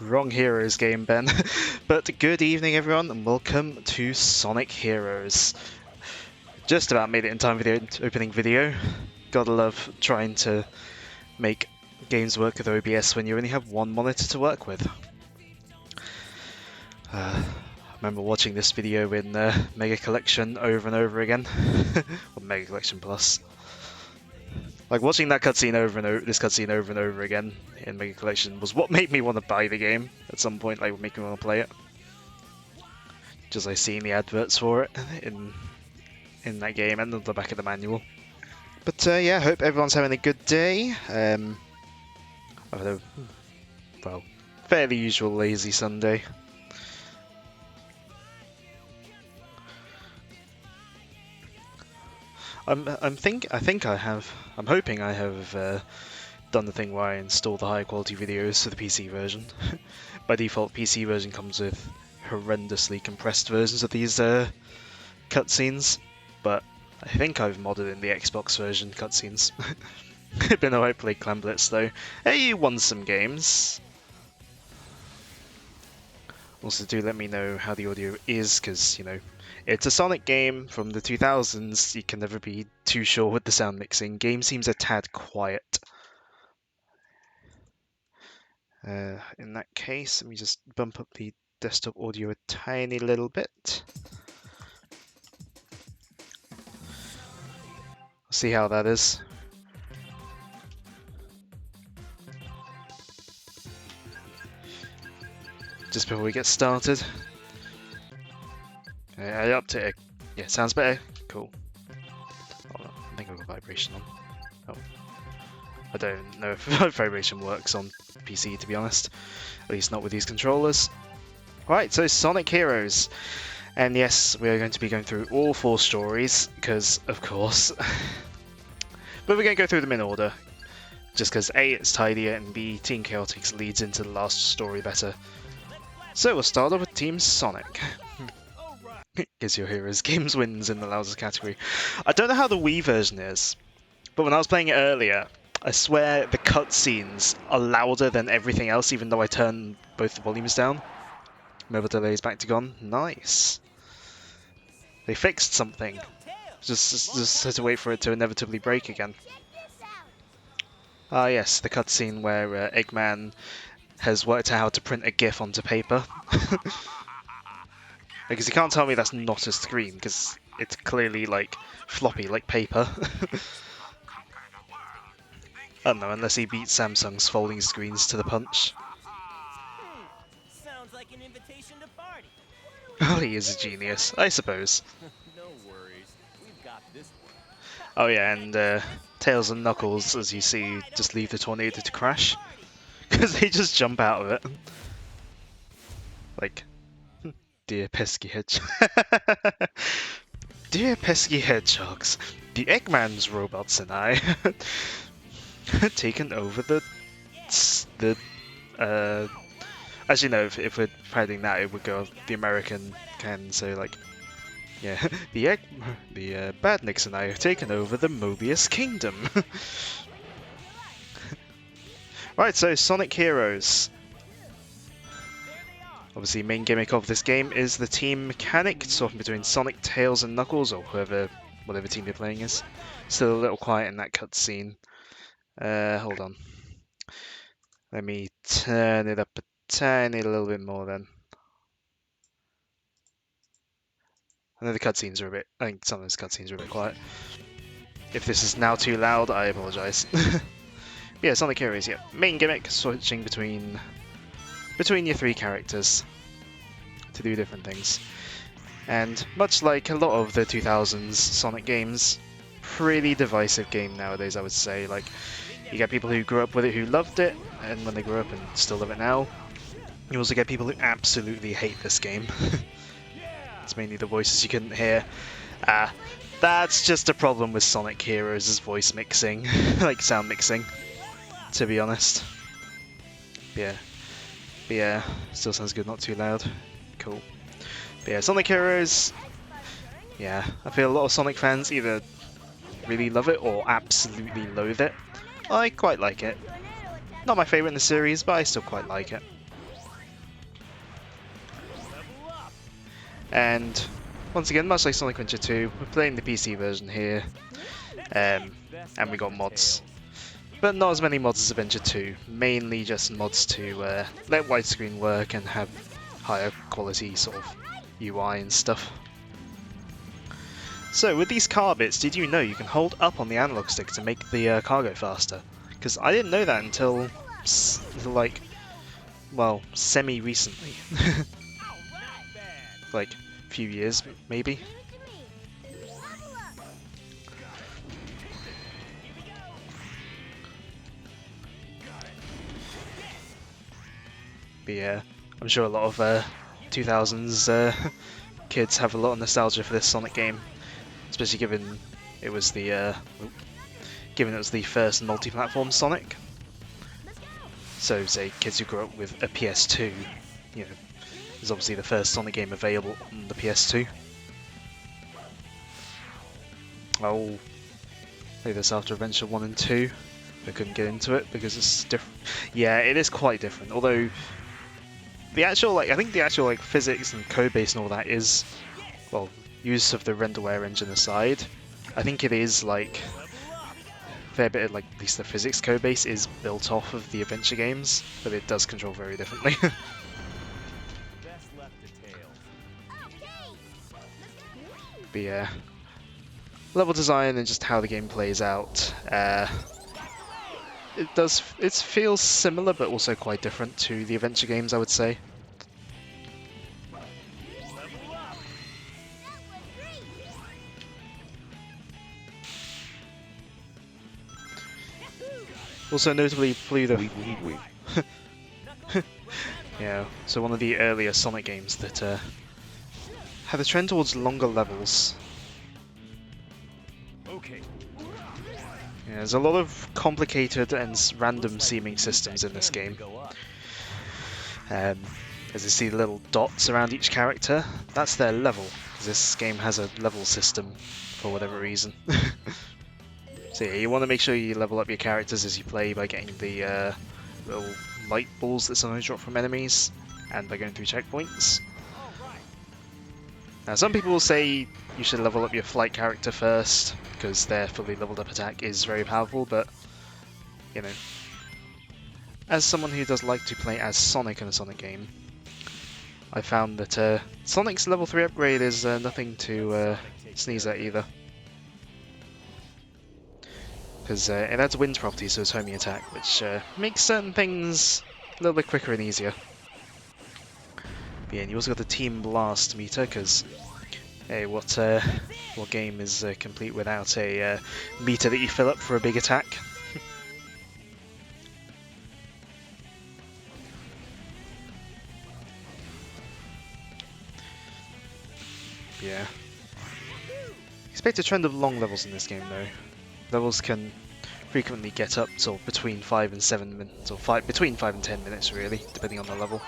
Wrong Heroes game, Ben. But good evening, everyone, and welcome to Sonic Heroes. Just about made it in time for the opening video. Gotta love trying to make games work with OBS when you only have one monitor to work with. I remember watching this video in Mega Collection over and over again. Or Mega Collection Plus. Like, watching that cutscene over and over again in Mega Collection was what made me want to buy the game at some point, like, make me want to play it. Just like seeing the adverts for it in that game and on the back of the manual. But yeah, hope everyone's having a good day. I've had a, well, fairly usual lazy Sunday. I'm hoping I have done the thing where I install the higher quality videos to the PC version. By default, PC version comes with horrendously compressed versions of these cutscenes, but I think I've modded in the Xbox version cutscenes. Been a while played Clan Blitz though. Hey, you won some games. Also, do let me know how the audio is, because, you know, it's a Sonic game from the 2000s, you can never be too sure with the sound mixing. Game seems a tad quiet. In that case, let me just bump up the desktop audio a tiny little bit. See how that is. Just before we get started. I upped it. Yeah, sounds better. Cool. Oh, I think I've got vibration on. Oh. I don't know if vibration works on PC, to be honest. At least not with these controllers. Right, so Sonic Heroes. And yes, we are going to be going through all 4 stories, because, of course. But we're going to go through them in order. Just because A, it's tidier, and B, Team Chaotix leads into the last story better. So we'll start off with Team Sonic. Gives your heroes games wins in the loudest category. I don't know how the Wii version is, but when I was playing it earlier, I swear the cutscenes are louder than everything else, even though I turn both the volumes down. Mobile delays back to gone. Nice. They fixed something. Just had to wait for it to inevitably break again. Ah yes, the cutscene where Eggman has worked out how to print a GIF onto paper. Because you can't tell me that's not a screen, because it's clearly, like, floppy, like paper. I don't know, unless he beats Samsung's folding screens to the punch. Sounds like an invitation to party. Oh, he is a genius, I suppose. No worries, we've got this one. Oh yeah, and Tails and Knuckles, as you see, just leave the tornado to crash. Because they just jump out of it. Like, dear pesky hedgehog. Dear pesky hedgehogs, the Eggman's robots and I taken over the as you know, if we're padding that, it would go the American can say, like, yeah, the Badniks and I have taken over the Mobius Kingdom. Right, so Sonic Heroes. Obviously, main gimmick of this game is the team mechanic, swapping between Sonic, Tails, and Knuckles, or whatever team you're playing is. Still a little quiet in that cutscene. Hold on. Let me turn it up a tiny little bit more then. I know the cutscenes are a bit. I think some of those cutscenes are a bit quiet. If this is now too loud, I apologise. Yeah, Sonic Heroes. Yeah, main gimmick, switching between your 3 characters to do different things. And much like a lot of the 2000s Sonic games, pretty divisive game nowadays, I would say. Like, you get people who grew up with it who loved it, and when they grew up and still love it now. You also get people who absolutely hate this game. It's mainly the voices you couldn't hear. That's just a problem with Sonic Heroes' voice mixing, like sound mixing, to be honest. But yeah, still sounds good, not too loud. Cool. But yeah, Sonic Heroes, yeah, I feel a lot of Sonic fans either really love it or absolutely loathe it. I quite like it. Not my favourite in the series, but I still quite like it. And once again, much like Sonic Adventure 2, we're playing the PC version here, and we got mods. But not as many mods as Adventure 2, mainly just mods to let widescreen work and have higher quality sort of UI and stuff. So with these car bits, did you know you can hold up on the analog stick to make the car go faster? Because I didn't know that until like, well, semi-recently. Like a few years maybe. But yeah, I'm sure a lot of 2000s kids have a lot of nostalgia for this Sonic game, especially given it was the first multi-platform Sonic. So say kids who grew up with a PS2, you know, it's obviously the first Sonic game available on the PS2. Oh, play this after Adventure 1 and 2. I couldn't get into it because it's different. Yeah, it is quite different, although the actual, I think the actual physics and code base and all that is, well, use of the renderware engine aside, I think it is a fair bit of at least the physics code base is built off of the adventure games, but it does control very differently. But yeah, level design and just how the game plays out, it feels similar but also quite different to the adventure games, I would say. Also notably flew the yeah, so one of the earlier Sonic games that had a trend towards longer levels. Okay. Yeah, there's a lot of complicated and random seeming systems in this game. As you see the little dots around each character, that's their level, because this game has a level system for whatever reason. So yeah, you want to make sure you level up your characters as you play by getting the little light balls that sometimes drop from enemies, and by going through checkpoints. Now some people will say you should level up your flight character first, because their fully leveled up attack is very powerful, but, you know, as someone who does like to play as Sonic in a Sonic game, I found that Sonic's level 3 upgrade is nothing to sneeze at either. Because it adds wind properties to its homing attack, which makes certain things a little bit quicker and easier. But yeah, and you also got the Team Blast meter, because hey, what game is complete without a meter that you fill up for a big attack? Yeah. Expect a trend of long levels in this game though. Levels can frequently get up to between 5 and 7 minutes, or between 5 and 10 minutes really, depending on the level.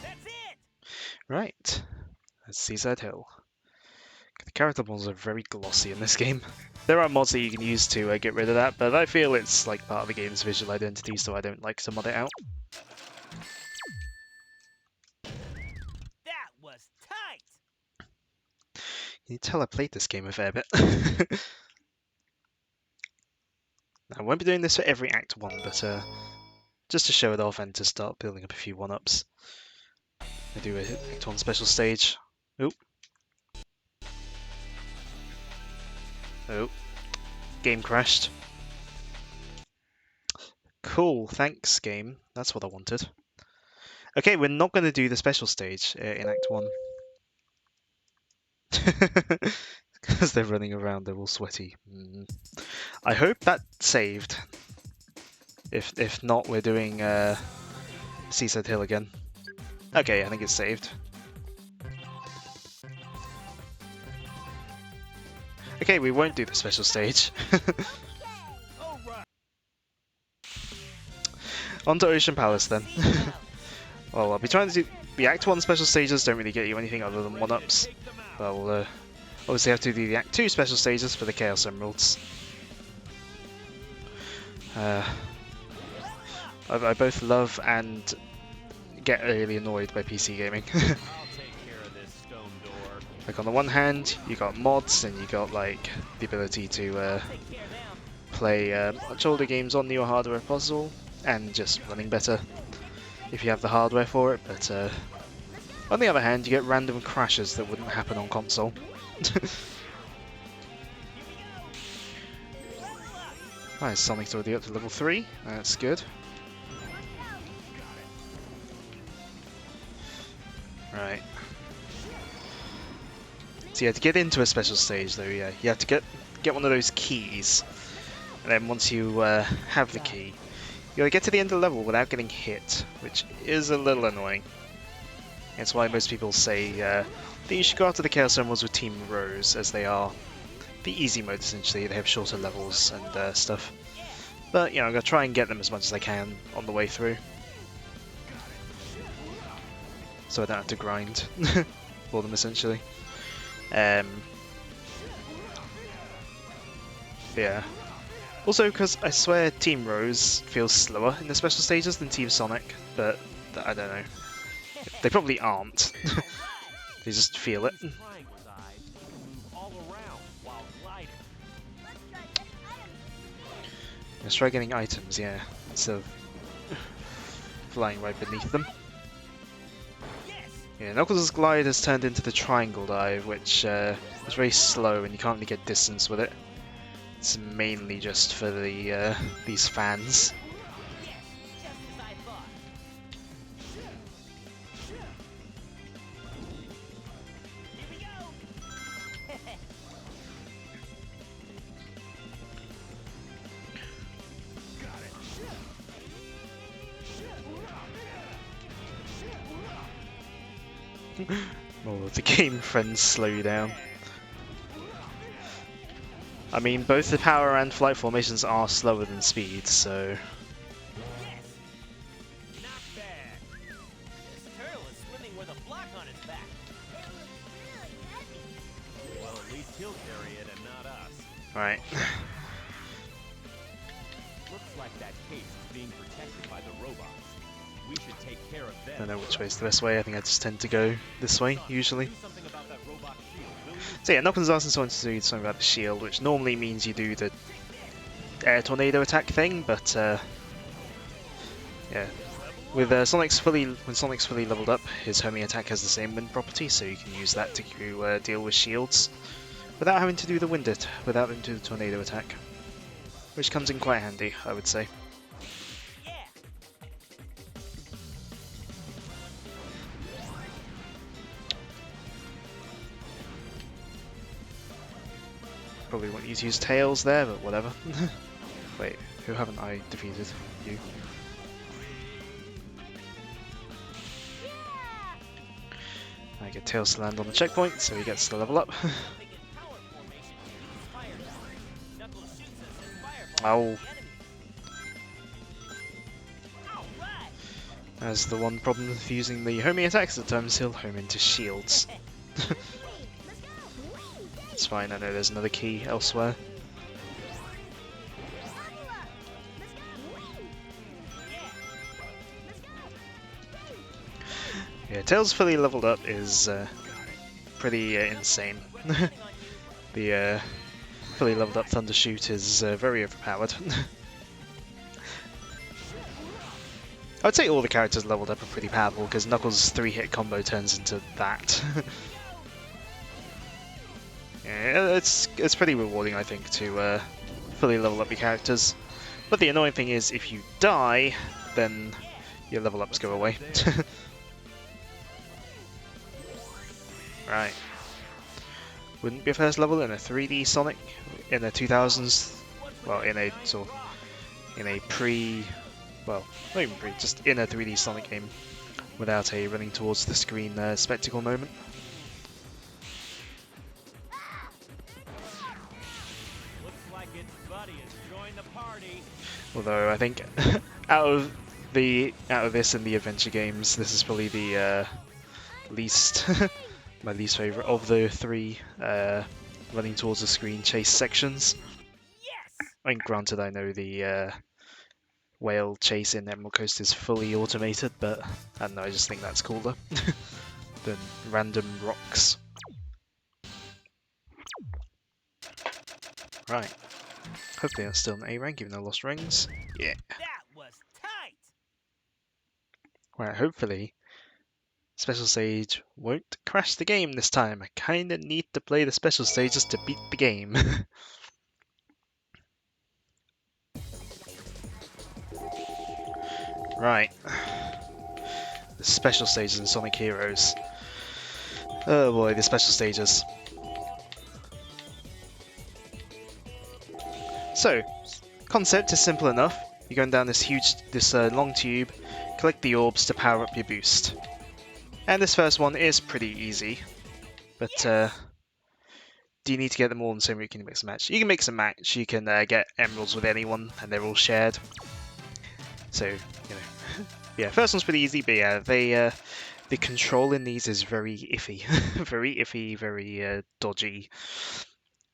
That's it. Right, that's Seaside Hill. The character models are very glossy in this game. There are mods that you can use to get rid of that, but I feel it's part of the game's visual identity, so I don't like to mod it out. That was tight. You can tell I played this game a fair bit. I won't be doing this for every Act 1, but just to show it off and to start building up a few 1-ups. I do a Act 1 special stage. Oop. Oh. Game crashed. Cool, thanks game. That's what I wanted. Okay, we're not going to do the special stage in Act 1. Because they're running around, they're all sweaty. I hope that saved. If not, we're doing Seaside Hill again. Okay, I think it's saved. Okay, we won't do the special stage. On to Ocean Palace then. Well, I'll be trying to do... The Act 1 special stages don't really get you anything other than 1-ups. But we'll obviously have to do the Act 2 special stages for the Chaos Emeralds. I both love and get really annoyed by PC gaming. I'll take care of this stone door. Like on the one hand, you got mods and you got like the ability to Take care of them. play much older games on newer hardware if possible, and just running better if you have the hardware for it. But on the other hand, you get random crashes that wouldn't happen on console. Nice, Sonic's already up to level 3. That's good. Right. So yeah, to get into a special stage though, yeah, you have to get one of those keys. And then once you have the key, you gotta get to the end of the level without getting hit, which is a little annoying. That's why most people say that you should go after the Chaos Emeralds with Team Rose, as they are the easy mode essentially. They have shorter levels and stuff. But, you know, I'm going to try and get them as much as I can on the way through. So I don't have to grind for them, essentially. Yeah. Also, because I swear Team Rose feels slower in the special stages than Team Sonic, but I don't know. They probably aren't. They just feel it. Triangle's eyes move all around while gliding. Let's try getting items, yeah, instead of flying right beneath them. Yes. Yeah, Knuckles' glide has turned into the triangle dive, which is very slow and you can't really get distance with it. It's mainly just for the these fans. Yes. Just as I thought. Here we go. Oh, the game friends slow you down. I mean, both the power and flight formations are slower than speed, so... Yes. Not bad. This turtle is swimming with a block on its back. Well, at least he'll carry it and not us. Right. Looks like that case is being protected by the robots. We should take care of them. I don't know which way's the best way. I think I just tend to go this way, usually. Do something about that robot shield, will you? So yeah, Knuckles asking someone to do something about the shield, which normally means you do the air tornado attack thing, but yeah. With when Sonic's fully leveled up, his homing attack has the same wind property, so you can use that to deal with shields without having to do the without having to do the tornado attack, which comes in quite handy, I would say. Yeah. Probably want you to use Tails there, but whatever. Wait, who haven't I defeated? You. I get Tails to land on the checkpoint, so he gets to level up. Moving in power formation uses fire dust. Knuckles shoots us as fireballs Ow. at the enemy. All right. As the one problem with using the homing attacks, at times he'll home into shields. It's fine, I know there's another key elsewhere. Yeah, Tails fully leveled up is pretty insane. The fully leveled up Thundershoot is very overpowered. I would say all the characters leveled up are pretty powerful because Knuckles' 3-hit combo turns into that. Yeah, it's pretty rewarding, I think, to fully level up your characters. But the annoying thing is, if you die, then your level ups go away. Right. Wouldn't be a first level in a 3D Sonic in the 2000s. Well, in a sort of well, not even pre, just in a 3D Sonic game without a running towards the screen spectacle moment. Looks like its buddy has joined the party. Although I think out of this and the adventure games, this is probably the least my least favorite of the three running towards the screen chase sections. Yes. I mean, granted, I know the whale chase in Emerald Coast is fully automated, but I don't know, I just think that's cooler than random rocks. Right. Hopefully that's still an A rank, even though I lost rings. Yeah. That was tight. Right, hopefully Special Stage won't crash the game this time. I kinda need to play the special stages to beat the game. Right. The special stages in Sonic Heroes. Oh boy, the special stages. So, concept is simple enough. You're going down this long tube, collect the orbs to power up your boost. And this first one is pretty easy, but do you need to get them all in the same route? Can you mix and match? You can mix and match. You can get emeralds with anyone, and they're all shared. So, you know, yeah, first one's pretty easy, but yeah, the control in these is very iffy, very iffy, very dodgy.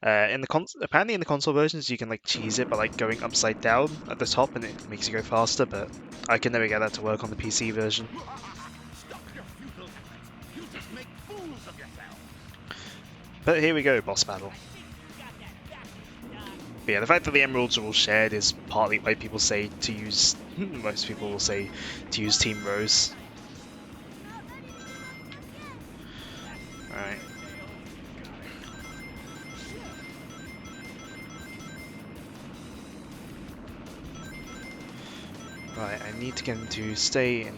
Apparently in the console versions you can like cheese it by like going upside down at the top and it makes you go faster, but I can never get that to work on the PC version. But here we go, boss battle. But yeah, the fact that the emeralds are all shared is partly why people say to use, most people will say to use Team Rose. Alright. Right, I need to get him to stay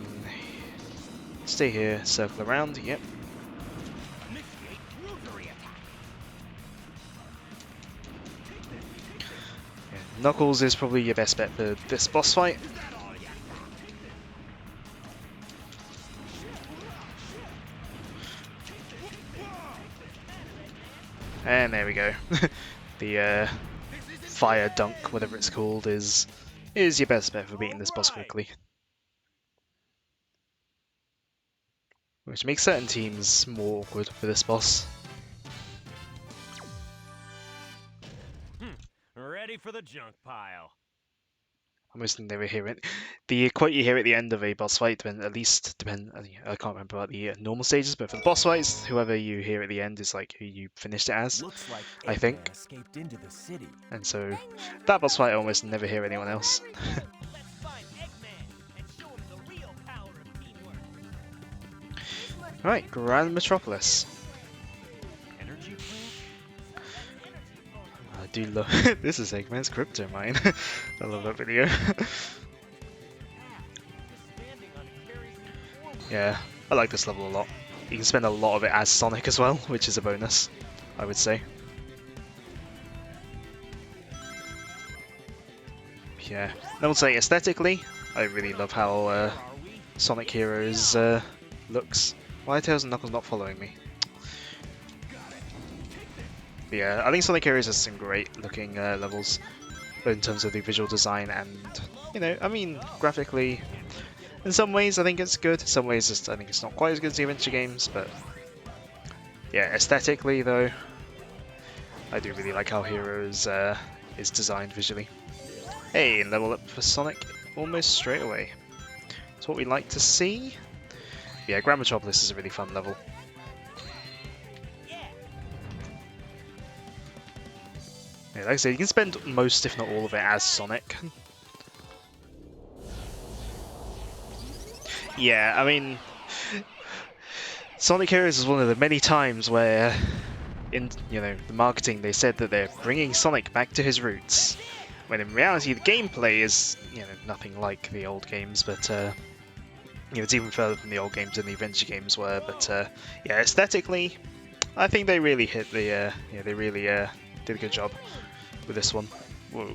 here, circle around, yep. Yeah, Knuckles is probably your best bet for this boss fight. And there we go. The fire dunk, whatever it's called, is your best bet for beating this boss quickly. Which makes certain teams more awkward for this boss. Ready for the junk pile. Almost never hear it. The quote you hear at the end of a boss fight, I can't remember about the normal stages, but for the boss fights, whoever you hear at the end is like who you finished it as, Looks like I think. escaped into the city. And so that boss fight I almost never hear anyone else. Let's find Eggman and show him the real power of teamwork. Right, Grand Metropolis. Energy I do love this is Eggman's Crypto Mine. I love that video. Yeah, I like this level a lot. You can spend a lot of it as Sonic as well, which is a bonus, I would say. Yeah, I would say aesthetically, I really love how Sonic Heroes looks. Why are Tails and Knuckles not following me? But yeah, I think Sonic Heroes has some great looking levels, both in terms of the visual design and, you know, I mean, graphically. In some ways, I think it's good. In some ways, I think it's not quite as good as the adventure games, but yeah, aesthetically though, I do really like how Heroes is designed visually. Hey, level up for Sonic almost straight away. It's what we like to see. Yeah, Grand Metropolis is a really fun level. Yeah, like I said, you can spend most, if not all of it, as Sonic. Yeah, I mean, Sonic Heroes is one of the many times where, in the marketing, they said that they're bringing Sonic back to his roots, when in reality the gameplay is nothing like the old games, but it's even further than the old games than the adventure games were. But yeah, aesthetically, I think they really hit the they really did a good job with this one. Whoa.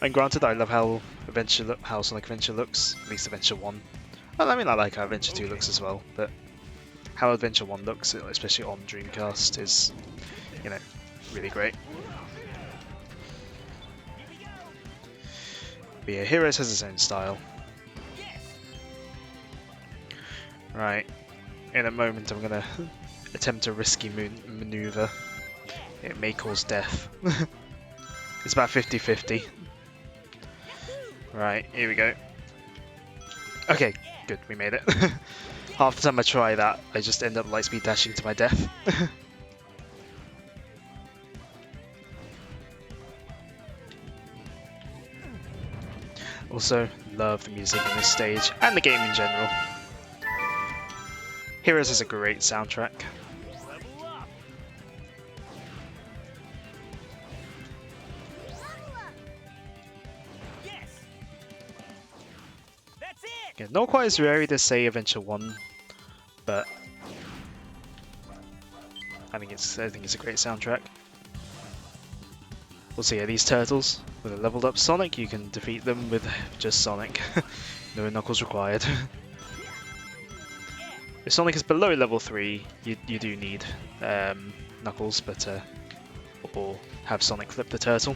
And granted, I love how Sonic Adventure looks, at least Adventure 1. Well, I mean, I like how Adventure 2 looks as well, but how Adventure 1 looks, especially on Dreamcast, is, really great. But yeah, Heroes has its own style. Right, in a moment I'm gonna attempt a risky maneuver. It may cause death. It's about 50-50. Right, here we go. Okay, good, we made it. Half the time I try that, I just end up lightspeed dashing to my death. Also, love the music in this stage, and the game in general. Heroes has a great soundtrack. Level up. Yes. That's it. Yeah, not quite as varied as, say, Adventure 1, but I think it's a great soundtrack. Also, yeah, these turtles, with a leveled up Sonic, you can defeat them with just Sonic. No Knuckles required. If Sonic is below level 3, you do need Knuckles, but or have Sonic flip the turtle.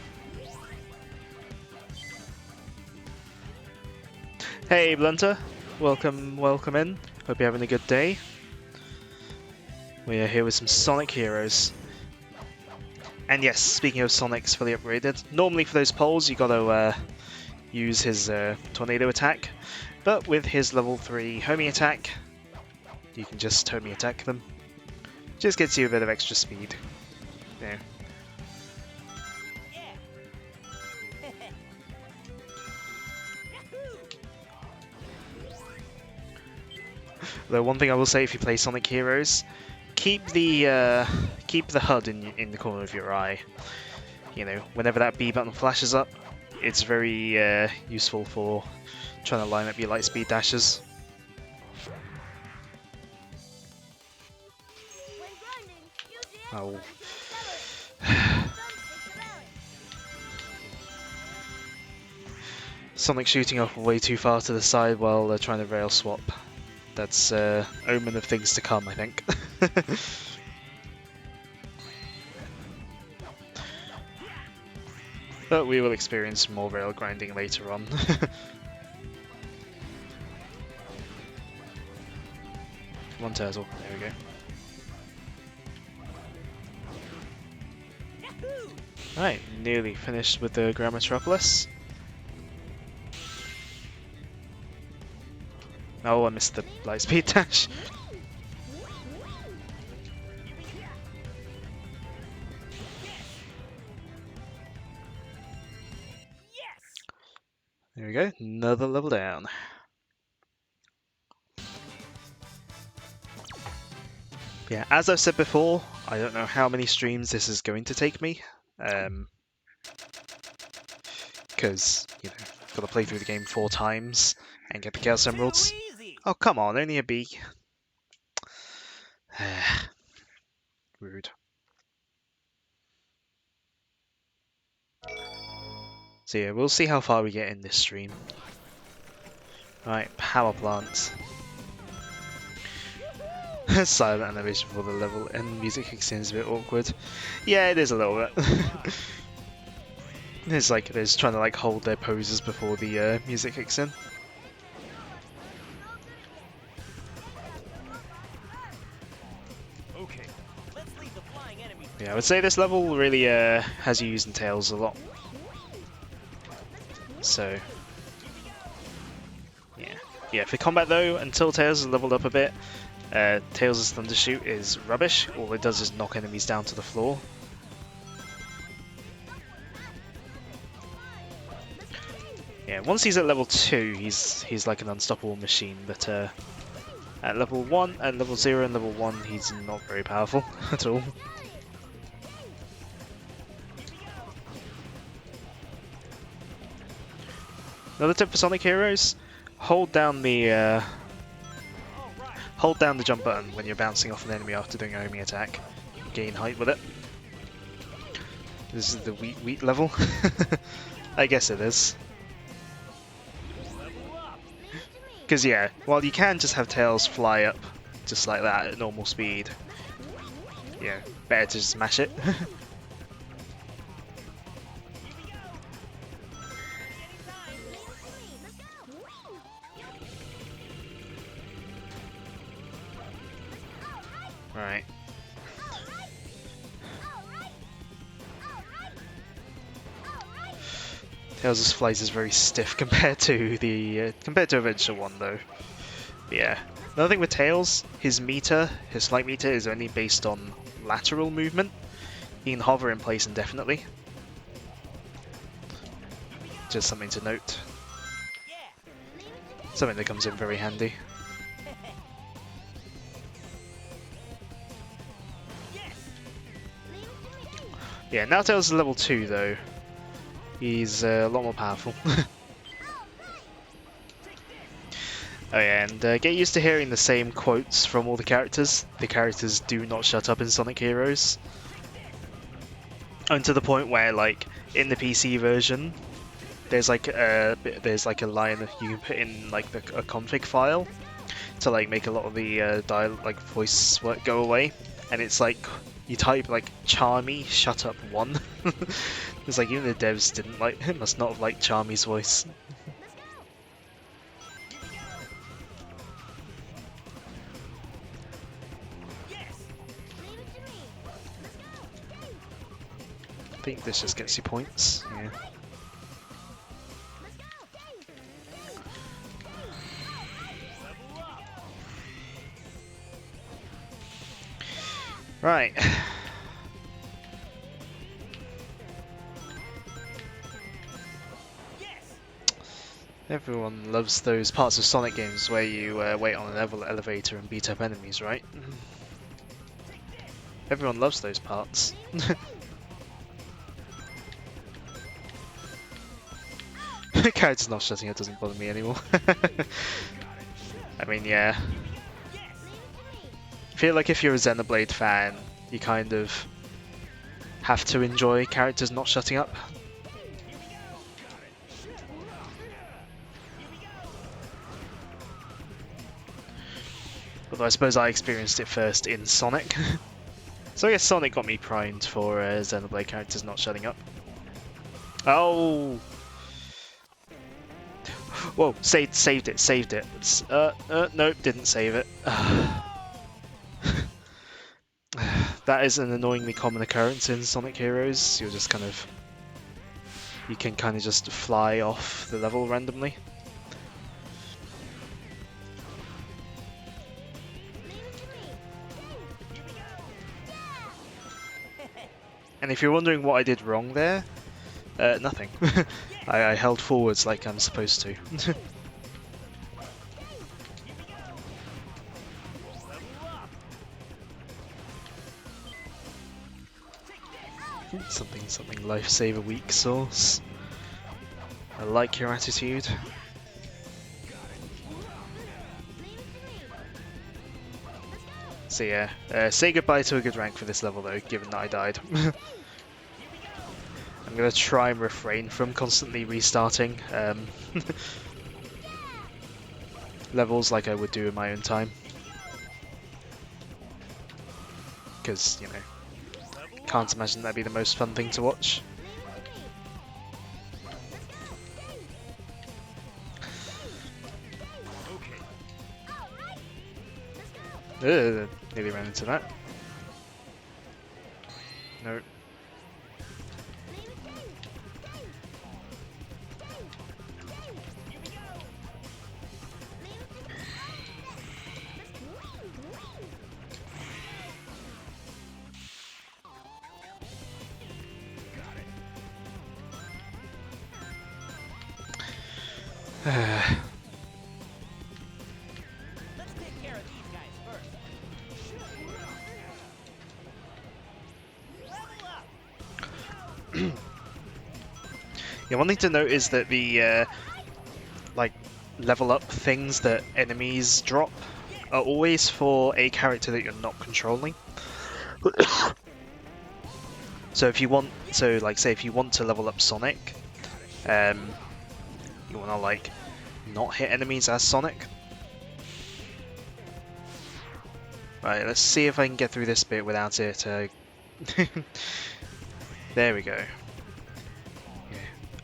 Hey Blunter, welcome in. Hope you're having a good day. We are here with some Sonic Heroes. And yes, speaking of Sonic's fully upgraded, normally for those poles you gotta use his tornado attack, but with his level 3 homing attack, you can just homing attack them. Just gets you a bit of extra speed. Yeah. Though one thing I will say, if you play Sonic Heroes, keep the HUD in the corner of your eye. You know, whenever that B button flashes up, it's very useful for trying to line up your lightspeed dashes. Oh. Sonic shooting off way too far to the side while they're trying to rail swap. That's omen of things to come, I think. But we will experience more rail grinding later on. One turtle, there we go. Right, nearly finished with the Grand Metropolis. Oh, I missed the lightspeed dash. There we go, another level down. Yeah, as I've said before, I don't know how many streams this is going to take me. Because, you know, I've got to play through the game 4 times and get the Chaos Emeralds. Oh, come on, only a B. Rude. So yeah, we'll see how far we get in this stream. Right, power plants. Silent animation for the level and music kicks in is a bit awkward. Yeah, it is a little bit. It's like they're just trying to like hold their poses before the music kicks in. Okay. Let's leave the flying enemy. Yeah, I would say this level really has you using Tails a lot. So yeah, for combat though, until Tails is leveled up a bit, Tails' Thunder Shoot is rubbish. All it does is knock enemies down to the floor. Yeah, once he's at level 2, he's like an unstoppable machine, but at level 1, at level 0 and level 1, he's not very powerful at all. Another tip for Sonic Heroes: hold down the jump button when you're bouncing off an enemy after doing a homing attack. You can gain height with it. This is the wheat level. I guess it is. Because yeah, while you can just have Tails fly up just like that at normal speed, yeah, better to just smash it. Right. Tails' flight is very stiff compared to Adventure 1 though. But yeah. Another thing with Tails, his flight meter is only based on lateral movement. He can hover in place indefinitely. Just something to note. Something that comes in very handy. Yeah, now Tails is level 2 though. He's a lot more powerful. Oh yeah, and get used to hearing the same quotes from all the characters. The characters do not shut up in Sonic Heroes. And to the point where, like, in the PC version, there's like a line that you can put in like a config file to like make a lot of the voice work go away, and it's like you type like Charmy shut up 1. It's like even the devs must not have liked Charmy's voice. I think this just gets you points. Yeah. Right. Everyone loves those parts of Sonic games where you wait on an elevator and beat up enemies, right? Everyone loves those parts. Character's not shutting up doesn't bother me anymore. I mean, yeah. I feel like if you're a Xenoblade fan, you kind of have to enjoy characters not shutting up. Although I suppose I experienced it first in Sonic. So I guess Sonic got me primed for Xenoblade characters not shutting up. Oh! Whoa, saved it. Nope, didn't save it. That is an annoyingly common occurrence in Sonic Heroes. You can kind of just fly off the level randomly. And if you're wondering what I did wrong there, nothing. I held forwards like I'm supposed to. Something lifesaver weak sauce. I like your attitude. So yeah, say goodbye to a good rank for this level though, given that I died. I'm gonna try and refrain from constantly restarting levels like I would do in my own time. Because, you know, can't imagine that'd be the most fun thing to watch. Nearly ran into that. No. Yeah, one thing to note is that the like level up things that enemies drop are always for a character that you're not controlling. So if you want, say if you want to level up Sonic, you want to like not hit enemies as Sonic. Right, let's see if I can get through this bit without it. There we go. Yeah.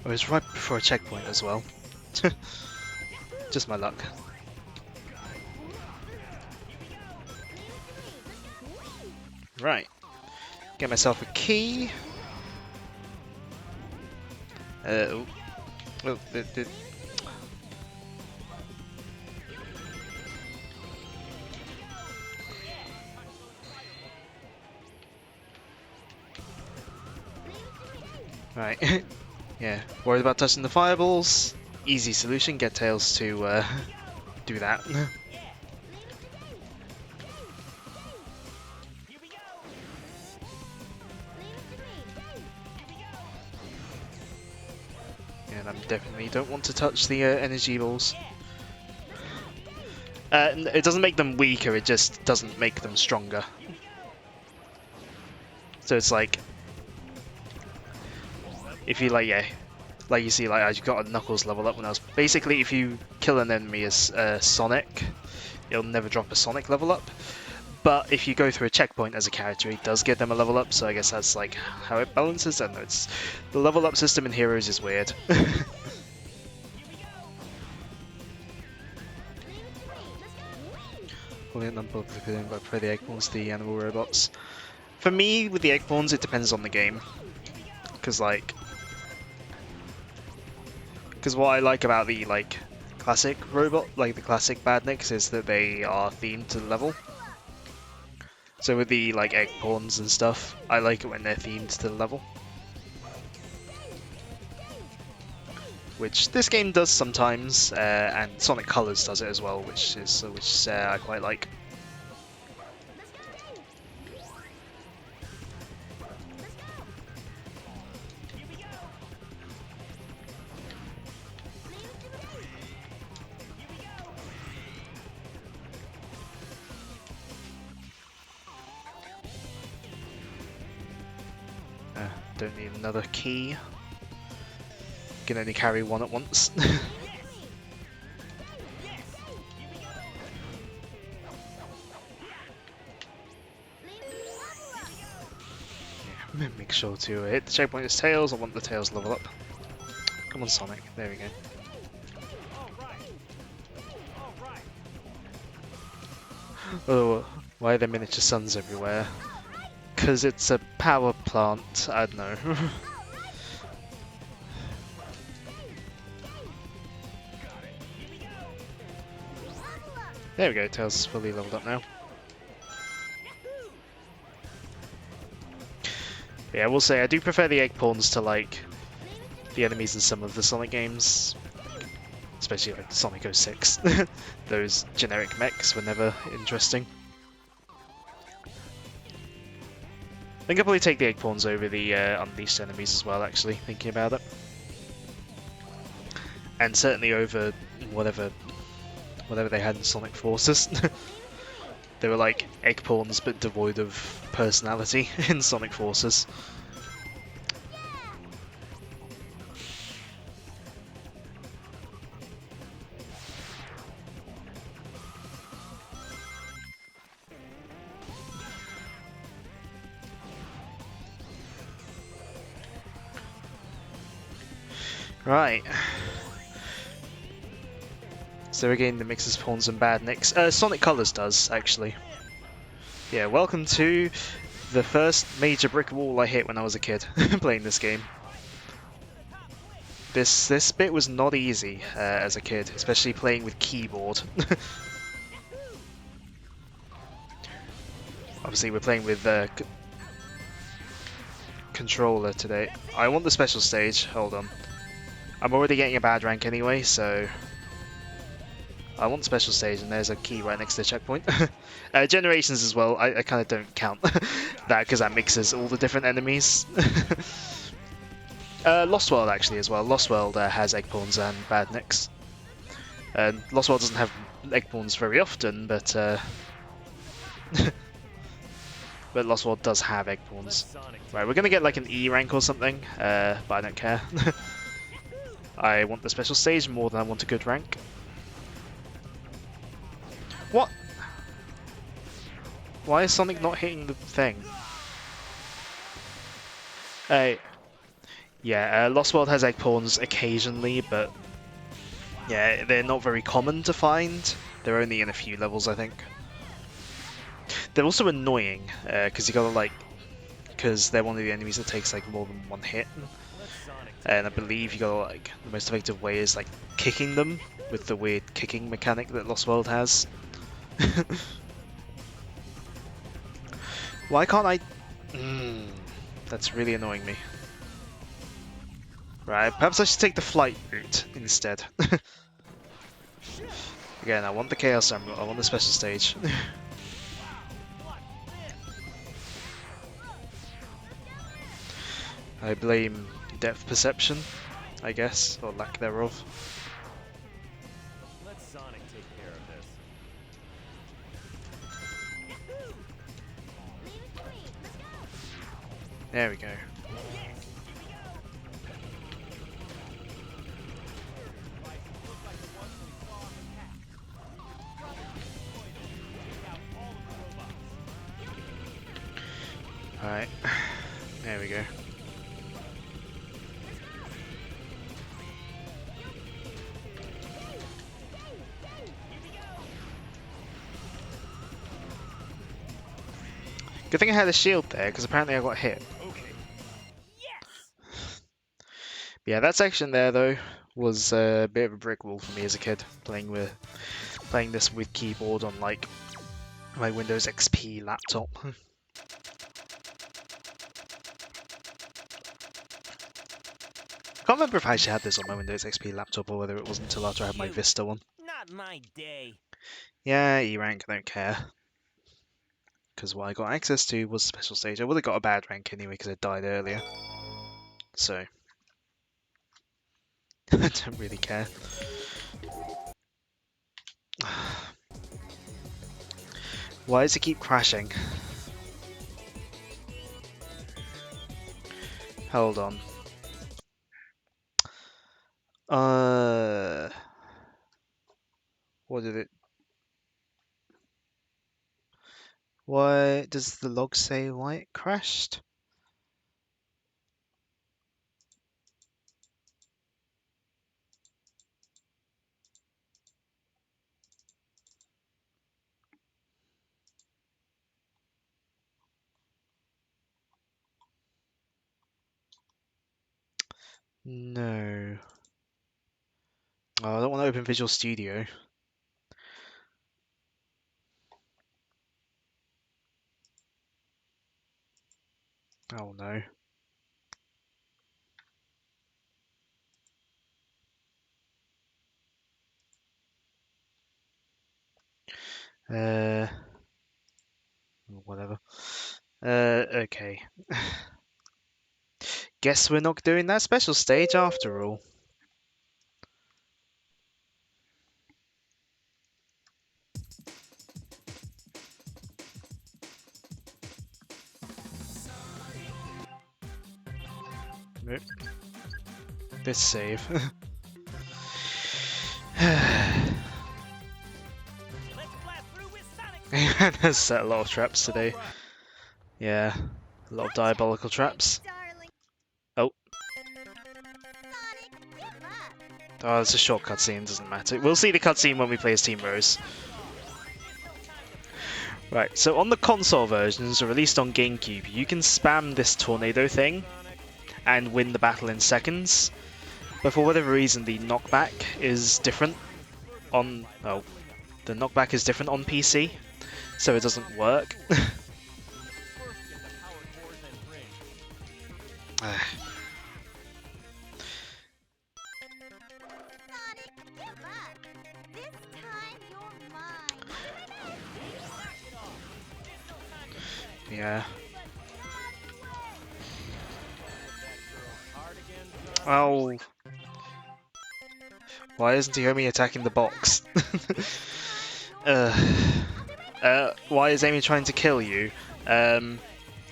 Oh, it was right before a checkpoint as well. Just my luck. Right. Get myself a key. Oh. Well, right. Yeah. Worried about touching the fireballs? Easy solution. Get Tails to do that. And I definitely don't want to touch the energy balls. It doesn't make them weaker, it just doesn't make them stronger. So it's like, if you like, yeah, like you see, like I got a Knuckles level up when I was basically, if you kill an enemy as Sonic, it'll never drop a Sonic level up. But if you go through a checkpoint as a character, it does give them a level up. So I guess that's like how it balances. I don't know, it's the level up system in Heroes is weird. For the Eggpawns, the animal robots. For me, with the Eggpawns, it depends on the game. Because what I like about the classic robot, like the classic Badniks, is that they are themed to the level. So with the Eggpawns and stuff, I like it when they're themed to the level. Which this game does sometimes, and Sonic Colors does it as well, which I quite like. Don't need another key. Can only carry one at once. Yeah, make sure to hit the checkpoint as Tails. I want the Tails level up. Come on, Sonic. There we go. Oh, why are there miniature suns everywhere? Because it's a power plant. I don't know. There we go, Tails is fully leveled up now. Yeah, I will say I do prefer the Eggpawns to the enemies in some of the Sonic games. Especially like Sonic 06. Those generic mechs were never interesting. I think I'll probably take the Eggpawns over the Unleashed enemies as well, actually, thinking about it. And certainly over whatever they had in Sonic Forces. They were like Eggpawns but devoid of personality in Sonic Forces. Right. So again, the mixes Pawns and Badniks. Sonic Colors does, actually. Yeah, welcome to the first major brick wall I hit when I was a kid playing this game. This bit was not easy as a kid, especially playing with keyboard. Obviously, we're playing with controller today. I want the special stage. Hold on. I'm already getting a bad rank anyway, so I want special stage, and there's a key right next to the checkpoint. Generations as well, I kind of don't count that because that mixes all the different enemies. Lost World actually as well. Lost World has Eggpawns and Badniks. Lost World doesn't have Eggpawns very often, but but Lost World does have Eggpawns. Right, we're gonna get like an E rank or something, but I don't care. I want the special stage more than I want a good rank. What? Why is Sonic not hitting the thing? Yeah, Lost World has Eggpawns occasionally, but yeah, they're not very common to find. They're only in a few levels, I think. They're also annoying, because you gotta because they're one of the enemies that takes more than one hit. and I believe you got like the most effective way is like kicking them with the weird kicking mechanic that Lost World has. Why can't I? That's really annoying me. Right, perhaps I should take the flight route instead. Again, I want the Chaos Emerald, I want the special stage. I blame depth perception, I guess, or lack thereof. Let Sonic take care of this. There we go. Alright, there we go. Good thing I had a shield there, because apparently I got hit. Okay. Yes. Yeah, that section there though was a bit of a brick wall for me as a kid, playing this with keyboard on like my Windows XP laptop. I can't remember if I actually had this on my Windows XP laptop or whether it wasn't until after I had my Vista one. Not my day. Yeah, E-rank, I don't care. Because what I got access to was special stage. I would have got a bad rank anyway because I died earlier. So, I don't really care. Why does it keep crashing? Hold on. What did it? Why does the log say why it crashed? No. Oh, I don't want to open Visual Studio. Oh no. Whatever. Okay. Guess we're not doing that special stage after all. Nope. This save. There's set a lot of traps today. Yeah, a lot of diabolical traps. Oh. Oh, it's a short cutscene, doesn't matter. We'll see the cutscene when we play as Team Rose. Right, so on the console versions released on GameCube, you can spam this tornado thing and win the battle in seconds. But for whatever reason, the knockback is different on... Oh, the knockback is different on PC, so it doesn't work. Yeah. Oh. Why isn't he Amy attacking the box? Why is Amy trying to kill you?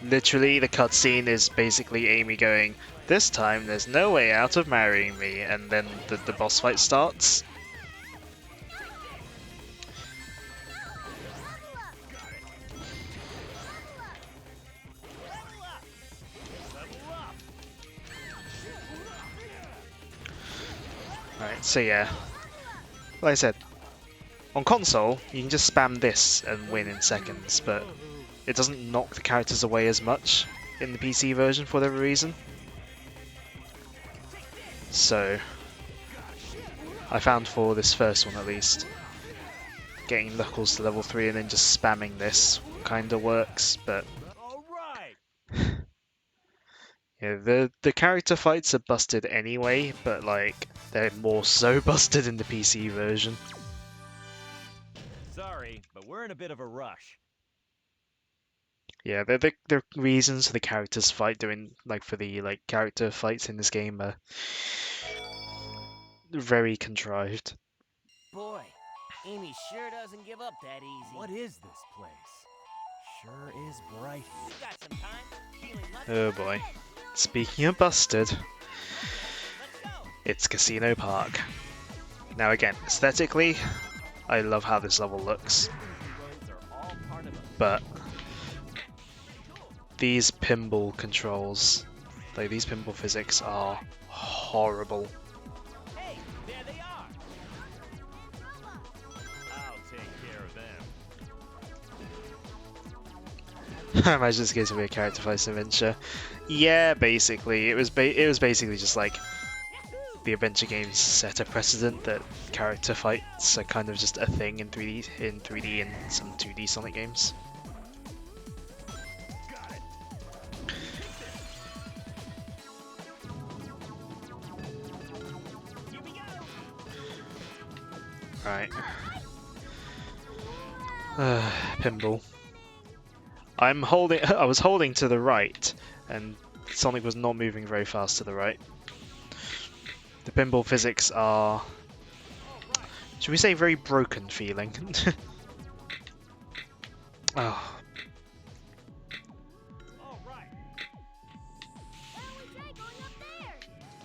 Literally, the cutscene is basically Amy going, "This time there's no way out of marrying me," and then the boss fight starts. Right, so yeah, like I said, on console you can just spam this and win in seconds, but it doesn't knock the characters away as much in the PC version for whatever reason. So I found for this first one at least, getting Knuckles to level 3 and then just spamming this kind of works, but All right. yeah, the character fights are busted anyway, but like they're more so busted in the PC version. Sorry, but we're in a bit of a rush. Yeah, the reasons for the characters fight doing like for the like character fights in this game are very contrived. Boy, Amy sure doesn't give up that easy. What is this place? Sure is bright You here. got some time? Feeling lucky? Oh boy. Speaking of busted, Let's go. it's Casino Park. Now again, aesthetically, I love how this level looks, Roads are all part of a but these pinball controls, like these pinball physics are horrible. Hey, there they are. I'll take care of them. I imagine this going to be a character fight adventure. Yeah, basically, it was basically just like the adventure games set a precedent that character fights are kind of just a thing in 3D and some 2D Sonic games. Got it. Here we go. Right. Pinball. I was holding to the right, and Sonic was not moving very fast to the right. The pinball physics are, should we say, very broken feeling. Oh, All right.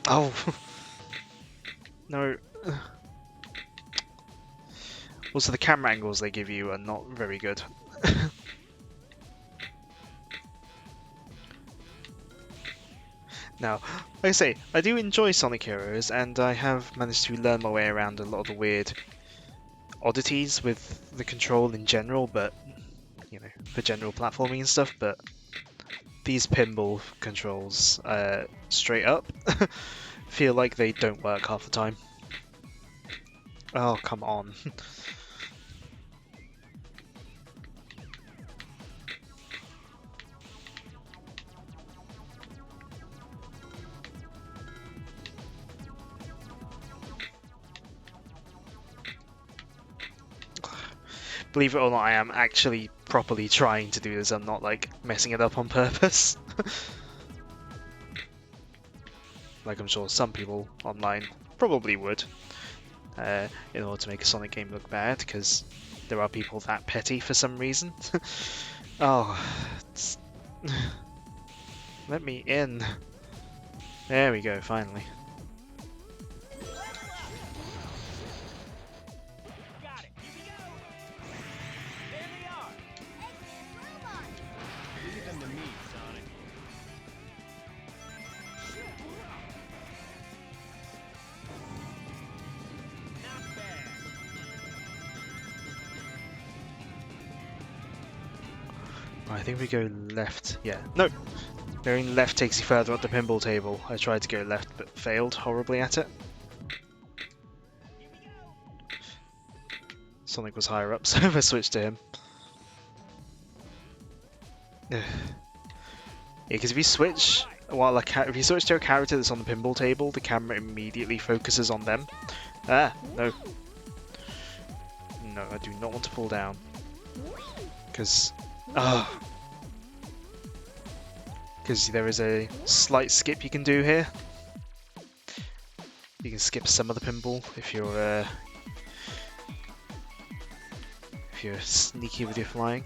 oh, no. Also, the camera angles they give you are not very good. Now, like I say, I do enjoy Sonic Heroes, and I have managed to learn my way around a lot of the weird oddities with the control in general, but, you know, for general platforming and stuff, but these pinball controls, straight up, feel like they don't work half the time. Oh, come on. Believe it or not, I am actually properly trying to do this. I'm not like messing it up on purpose. Like I'm sure some people online probably would, in order to make a Sonic game look bad, because there are people that petty for some reason. Oh, let me in. There we go, finally. Got it. Here we go. There they are. Leave them to me, Sonic. Not bad. I think we go left. Yeah, no. Going left takes you further up the pinball table. I tried to go left but failed horribly at it. Sonic was higher up, so I switched to him. Yeah, because if you switch if you switch to a character that's on the pinball table, the camera immediately focuses on them. Ah, no. No, I do not want to pull down. Because there is a slight skip you can do here. You can skip some of the pinball if you're sneaky with your flying.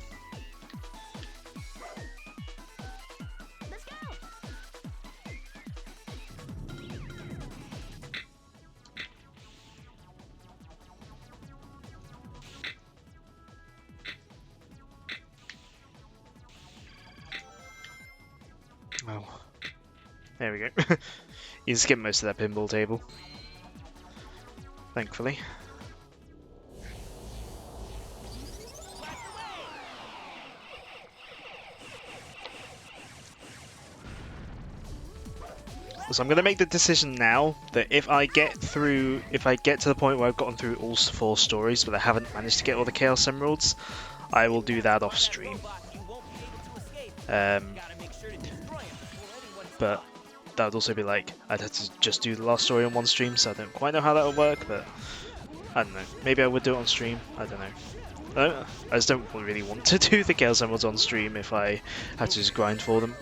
Oh, there we go. You can skip most of that pinball table, thankfully. So I'm going to make the decision now that if I get to the point where I've gotten through all 4 stories, but I haven't managed to get all the Chaos Emeralds, I will do that off stream. But that would also be like, I'd have to just do the last story on one stream, so I don't quite know how that would work, but I don't know. Maybe I would do it on stream, I don't know. I just don't really want to do the Chaos Emeralds on stream if I have to just grind for them.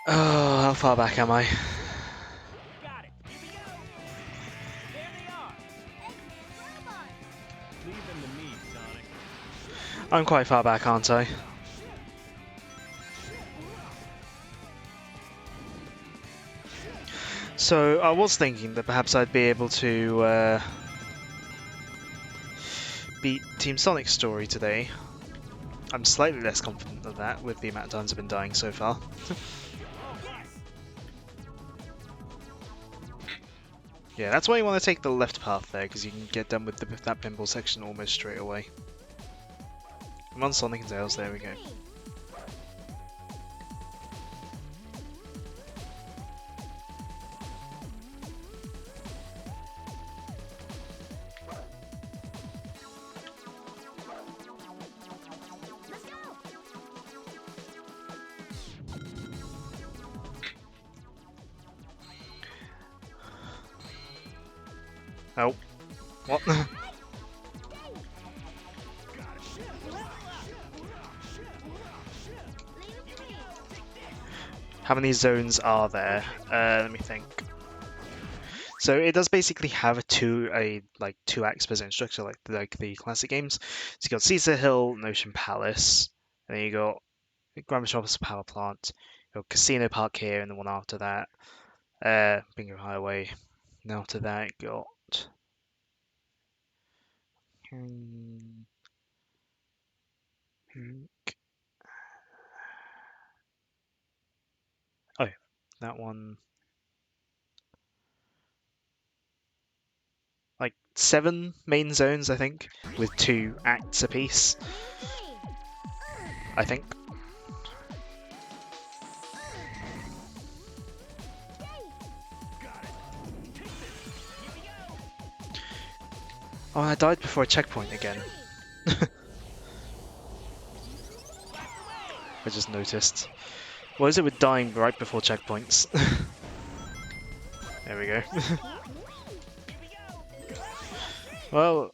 Oh, how far back am I? Got it. Here we go. There they are. Leave them to me, Sonic. I'm quite far back, aren't I? So I was thinking that perhaps I'd be able to beat Team Sonic's story today. I'm slightly less confident of that with the amount of times I've been dying so far. Yeah, that's why you want to take the left path there, because you can get done with that pinball section almost straight away. Come on, Sonic and Tails, there we go. Oh. What? How many zones are there? Let me think. So it does basically have a two acts per zone structure like the classic games. So you got Caesar Hill, Notion Palace, and then you got Grand Metropolis Power Plant, you got Casino Park here, and the one after that, Bingo Highway. And after that, you got oh, that one. Like 7 main zones, I think, with 2 acts apiece. I think. Oh, I died before a checkpoint again. I just noticed. What is it with dying right before checkpoints? There we go. Well,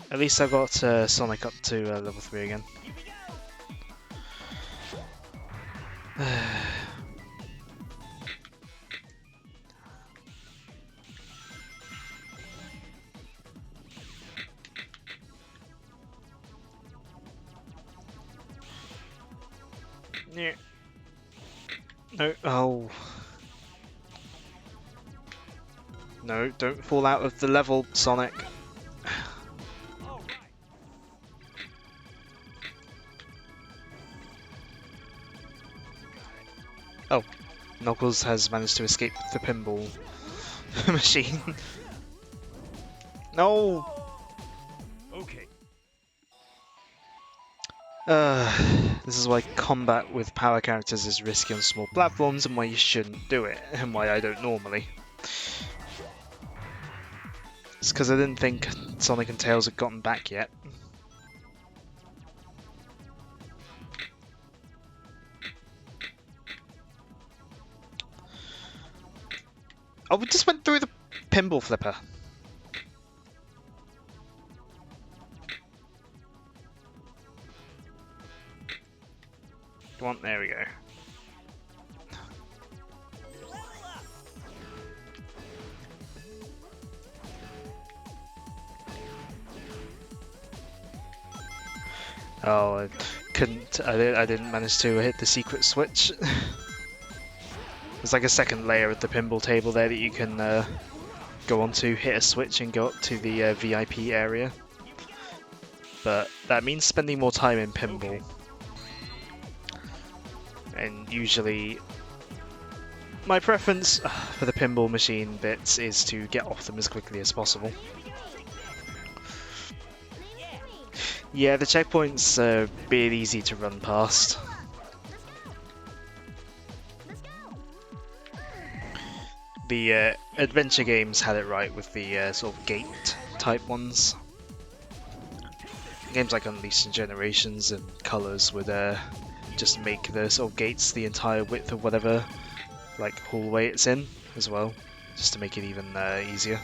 at least I got Sonic up to level 3 again. Yeah. No. Oh. No, don't fall out of the level, Sonic. Oh, Knuckles has managed to escape the pinball machine. No! Okay. This is why combat with power characters is risky on small platforms and why you shouldn't do it, and why I don't normally. It's because I didn't think Sonic and Tails had gotten back yet. Oh, we just went through the pinball flipper. Come on, there we go. Oh, I couldn't. I didn't manage to hit the secret switch. There's like a second layer of the pinball table there that you can go onto, hit a switch, and go up to the VIP area. But that means spending more time in pinball. And usually, my preference for the pinball machine bits is to get off them as quickly as possible. Yeah, the checkpoints are a bit easy to run past. The adventure games had it right with the sort of gate type ones. Games like Unleashed Generations and Colors would just make the sort of gates the entire width of whatever like hallway it's in as well, just to make it even easier.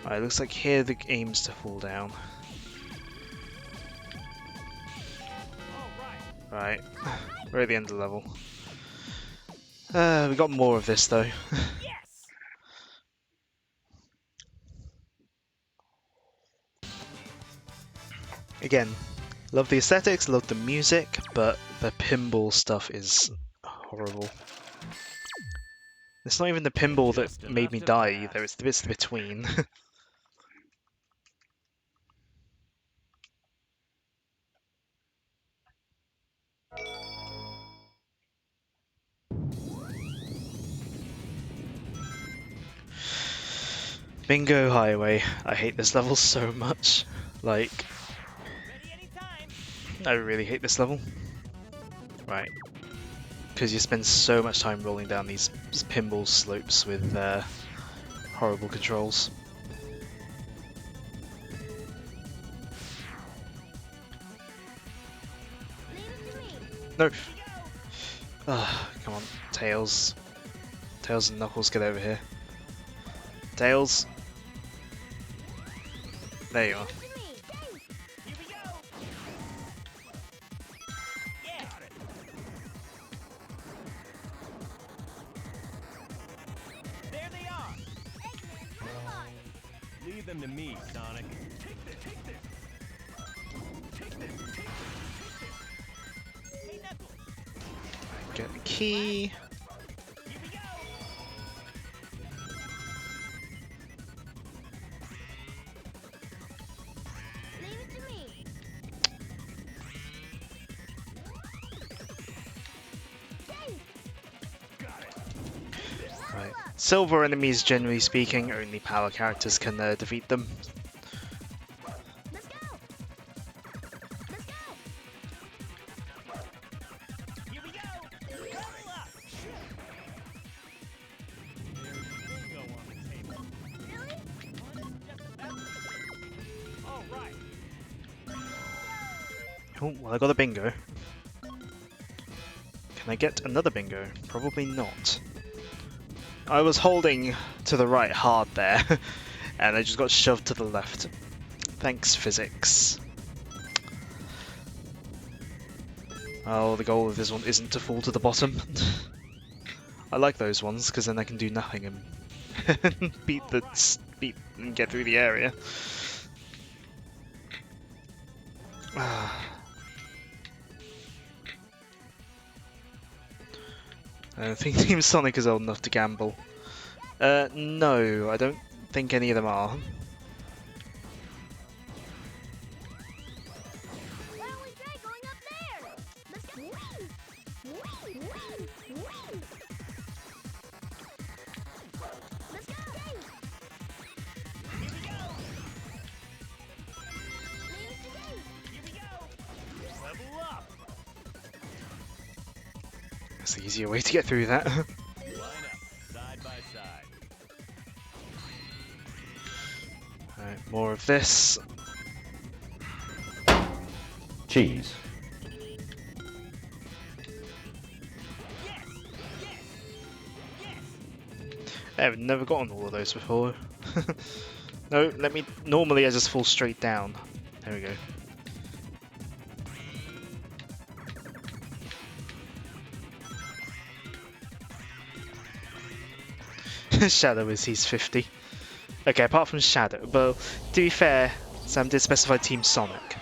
Alright, looks like here the aim's to fall down. Right, we're at the end of the level. We got more of this though. Yes! Again, love the aesthetics, love the music, but the pinball stuff is horrible. It's not even the pinball that made me die either, it's the bits between. Bingo Highway. I hate this level so much. Like, Ready anytime. I really hate this level. Right. Because you spend so much time rolling down these pinball slopes with horrible controls. No! Ah, come on, Tails. Tails and Knuckles, get over here. Tails! There you are. Here we go. Yeah. Got it. There they are. Leave them to me, Sonic. Hey, Knuckles. Get the key. Here we go. Leave it to me. Right. Silver enemies, generally speaking, only power characters can defeat them. Let's go. Let's go. Here we go. Level up. There's bingo on the table. Really? Just about. All right. Oh, well, I got a bingo. Can I get another bingo? Probably not. I was holding to the right hard there, and I just got shoved to the left. Thanks, physics. Oh, the goal of this one isn't to fall to the bottom. I like those ones, because then I can do nothing and beat and get through the area. I don't think Team Sonic is old enough to gamble. No, I don't think any of them are. Why don't we try going up there? Let's go. Whee! Whee! Whee! Whee! Let's go. Here we go. Leave it to me. Here we go. Level up. That's the easier way to get through that. Line up, side by side. Alright, more of this. Cheese. Yes! Yes! Yes! I've never gotten all of those before. No, normally I just fall straight down. There we go. Shadow is he's 50. Okay, apart from Shadow, but to be fair, Sam did specify Team Sonic.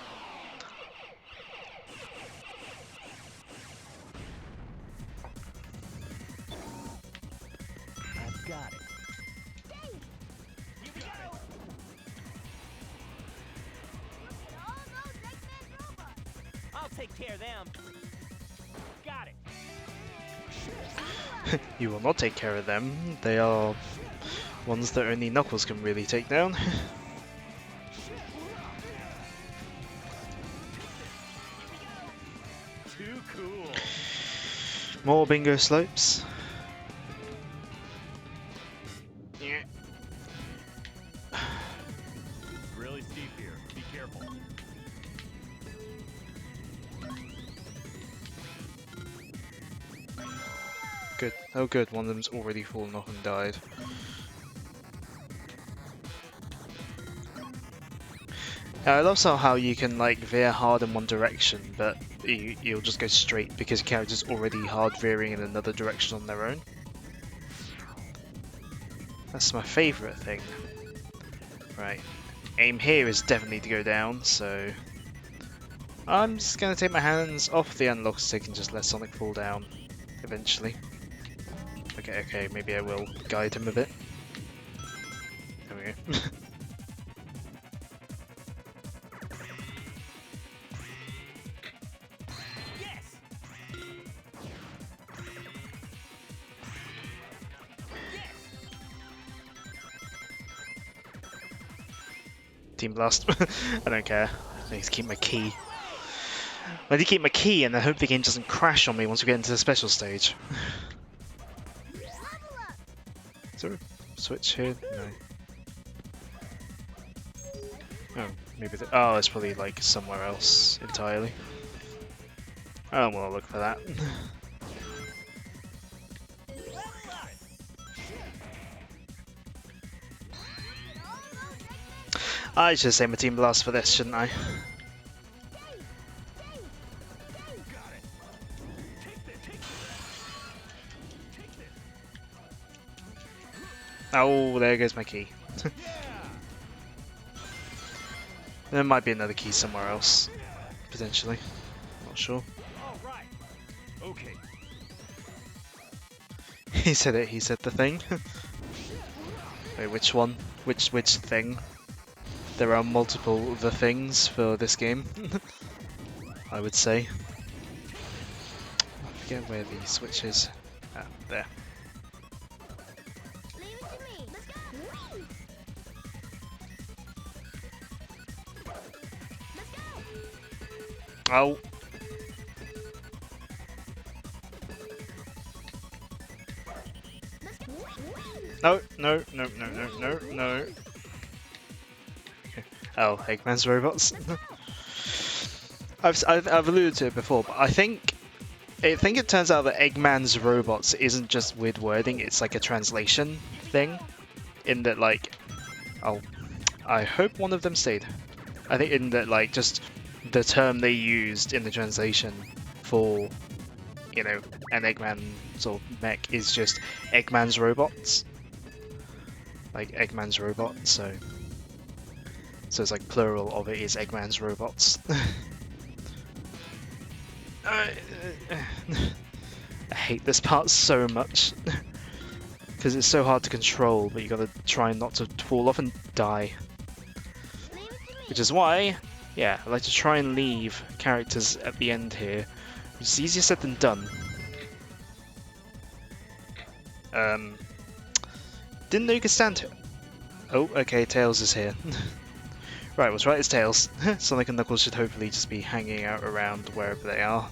I've got it. Here we go. All those Eggman robots. I'll take care of them. Got it. You will not take care of them. They are ones that only Knuckles can really take down. Too cool. More bingo slopes. Yeah. It's really steep here. Be careful. Good. Oh, good. One of them's already fallen off and died. I love how you can like veer hard in one direction, but you'll just go straight because your character's already hard veering in another direction on their own. That's my favourite thing. Right. Aim here is definitely to go down, so I'm just gonna take my hands off the unlock stick and just let Sonic fall down eventually. Okay, maybe I will guide him a bit. There we go. Yes. Team Blast. I don't care. I need to keep my key. I need to keep my key and I hope the game doesn't crash on me once we get into the special stage. Is there a switch here? No. Oh, maybe oh, it's probably like somewhere else entirely. Oh, well, I'll look for that. I should say my Team Blast for this, shouldn't I? Oh, there goes my key. There might be another key somewhere else, potentially. Not sure. All right. Okay. He said it. He said the thing. Wait, which one? Which thing? There are multiple the things for this game. I would say. I forget where the switch is. Ah, there. Leave it to me. Let's go. Let's go. Oh. No. Okay. Oh, Eggman's robots. I've alluded to it before, but I think it turns out that Eggman's robots isn't just weird wording; it's like a translation thing. In that, like, oh, I hope one of them stayed. I think in that, like, just the term they used in the translation for, you know, an Eggman sort of mech is just Eggman's robots. Like Eggman's robot, so it's like plural of it is Eggman's robots. I hate this part so much because it's so hard to control, but you gotta try not to fall off and die. Which is why, yeah, I like to try and leave characters at the end here, which is easier said than done. Didn't know you could stand here. Oh, okay, Tails is here. Right, what's right is Tails. Sonic and Knuckles should hopefully just be hanging out around wherever they are.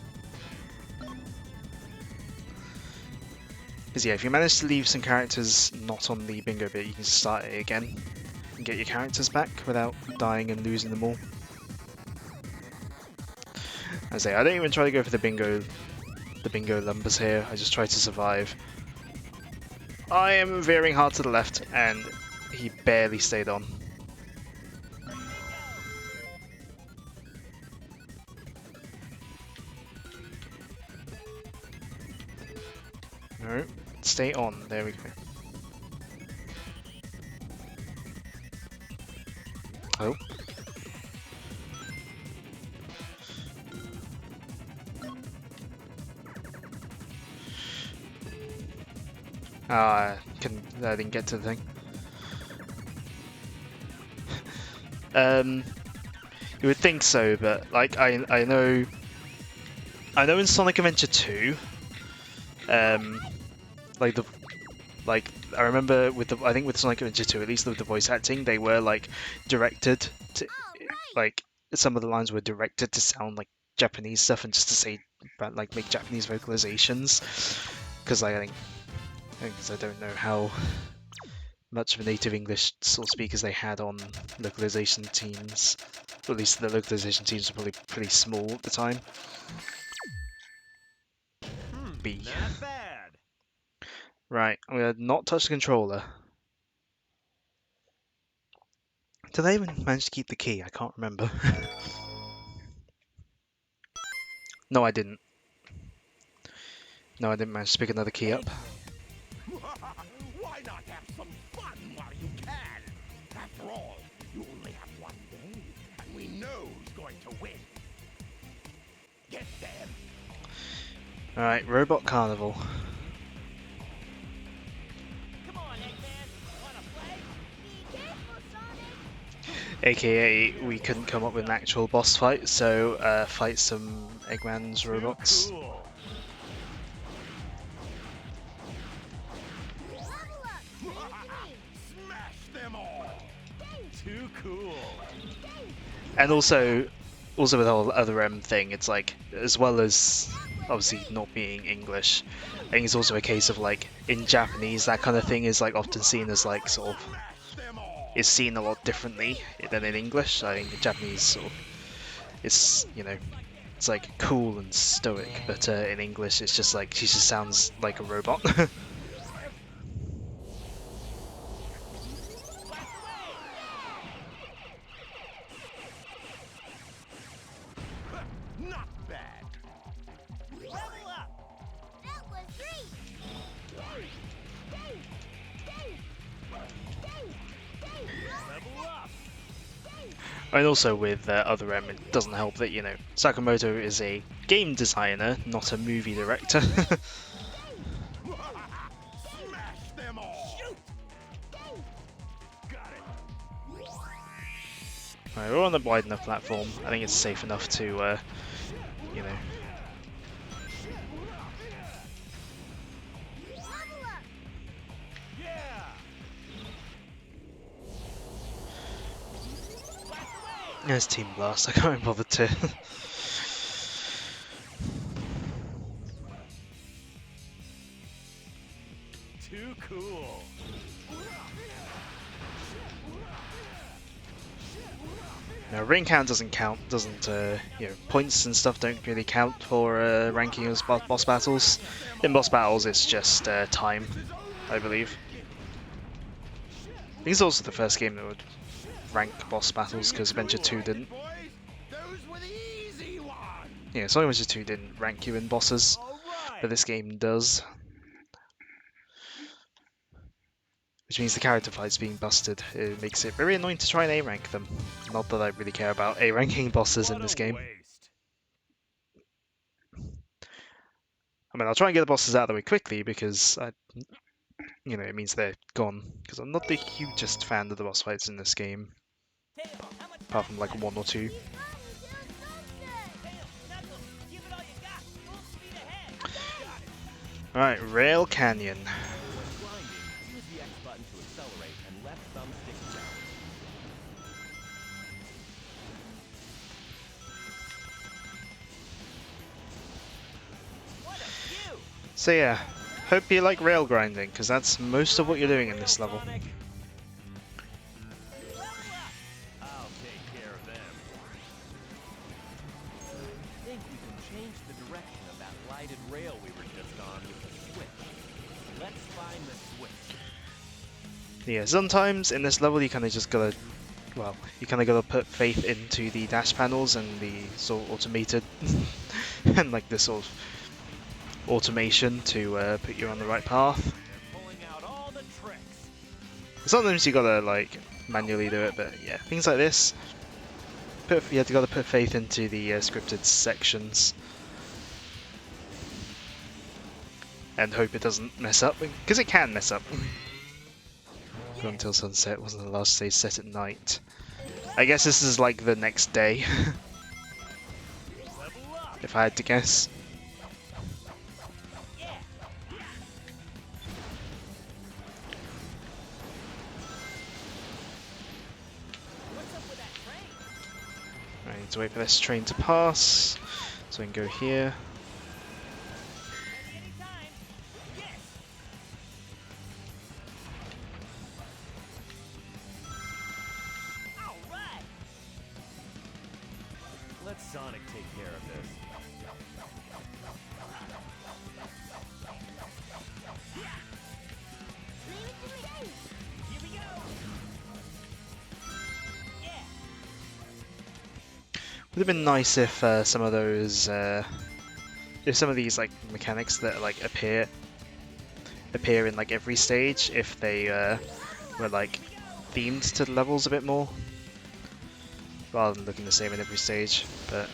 Because yeah, if you manage to leave some characters not on the bingo bit, you can start it again and get your characters back without dying and losing them all. I say, I don't even try to go for the bingo numbers here. I just try to survive. I am veering hard to the left, and he barely stayed on. No, stay on. There we go. Oh. I didn't get to the thing. You would think so, but like I know in Sonic Adventure 2, I remember I think with Sonic Adventure 2, at least with the voice acting, they were like directed to, like some of the lines were directed to sound like Japanese stuff and just to say like make Japanese vocalizations, because I think I don't know how much of a native English sort of speakers they had on localization teams. Or at least the localization teams were probably pretty small at the time. B. Not bad. Right, I'm gonna not touch the controller. Did I even manage to keep the key? I can't remember. No, I didn't. No, I didn't manage to pick another key up. Why not have some fun while you can? After all, you only have one day, and we know who's going to win. Get them! Alright, Robot Carnival. Come on, Eggman. Wanna play? Be careful, Sonic. AKA, we couldn't come up with an actual boss fight, so fight some Eggman's robots. Cool. Level up. Smash them all! Too cool. And also with the whole other M thing, it's like, as well as obviously not being English, I think it's also a case of like, in Japanese, that kind of thing is like often seen as like sort of, Smash them all! is seen a lot differently than in English. I think in Japanese sort of, it's, you know, it's like cool and stoic, but in English it's just like, she just sounds like a robot. Not bad! Level up. That was 3. Level up. And also with other M, it doesn't help that, you know, Sakamoto is a game designer, not a movie director. Smash them all! Got it. Right, we're on a wide enough platform. I think it's safe enough to, you know. Level up. Yeah. There's Team Blast. I can't be bothered to. Too cool. Now, ring count doesn't count. Doesn't you know, points and stuff don't really count for ranking as boss battles. In boss battles, it's just time, I believe. I think it's also the first game that would rank boss battles because Adventure 2 didn't. Boys, those were the easy ones! Yeah, Sonic Adventure 2 didn't rank you in bosses, All but right. this game does. Which means the character fights being busted. It makes it very annoying to try and A-rank them. Not that I really care about A-ranking bosses in What this a game. waste. I mean, I'll try and get the bosses out of the way quickly because, you know, it means they're gone. Because I'm not the hugest fan of the boss fights in this game, Tails, how much apart from like 1 or 2. Tails, Knuckles, give it all you got. Full speed ahead. Alright, Rail Canyon. When grinding, use the X button to accelerate and left thumbstick down. What a view. So yeah, hope you like rail grinding, because that's most of what you're doing in this level. Sonic. Level up. I'll take care of them. I think we can change the direction of that lighted rail we were just on with the switch. Let's find the switch. Yeah, sometimes in this level you kind of just gotta, well, you kind of gotta put faith into the dash panels and the sort of automated, and like this sort of automation to put you on the right path. They're pulling out all the tricks. Sometimes you gotta like manually do it, but yeah, things like this, you gotta put faith into the scripted sections and hope it doesn't mess up, because it can mess up. Go until sunset. Wasn't the last stage set at night? I guess this is like the next day, Level up. if I had to guess. Yeah. What's up with that train? I need to wait for this train to pass, so I can go here. Anytime. Yes. All right. Let Sonic take care of this. Leave it to me. Here we go. Yeah. Would have been nice if some of those, if some of these like mechanics that like appear in like every stage, if they were like themed to the levels a bit more, rather than looking the same in every stage. But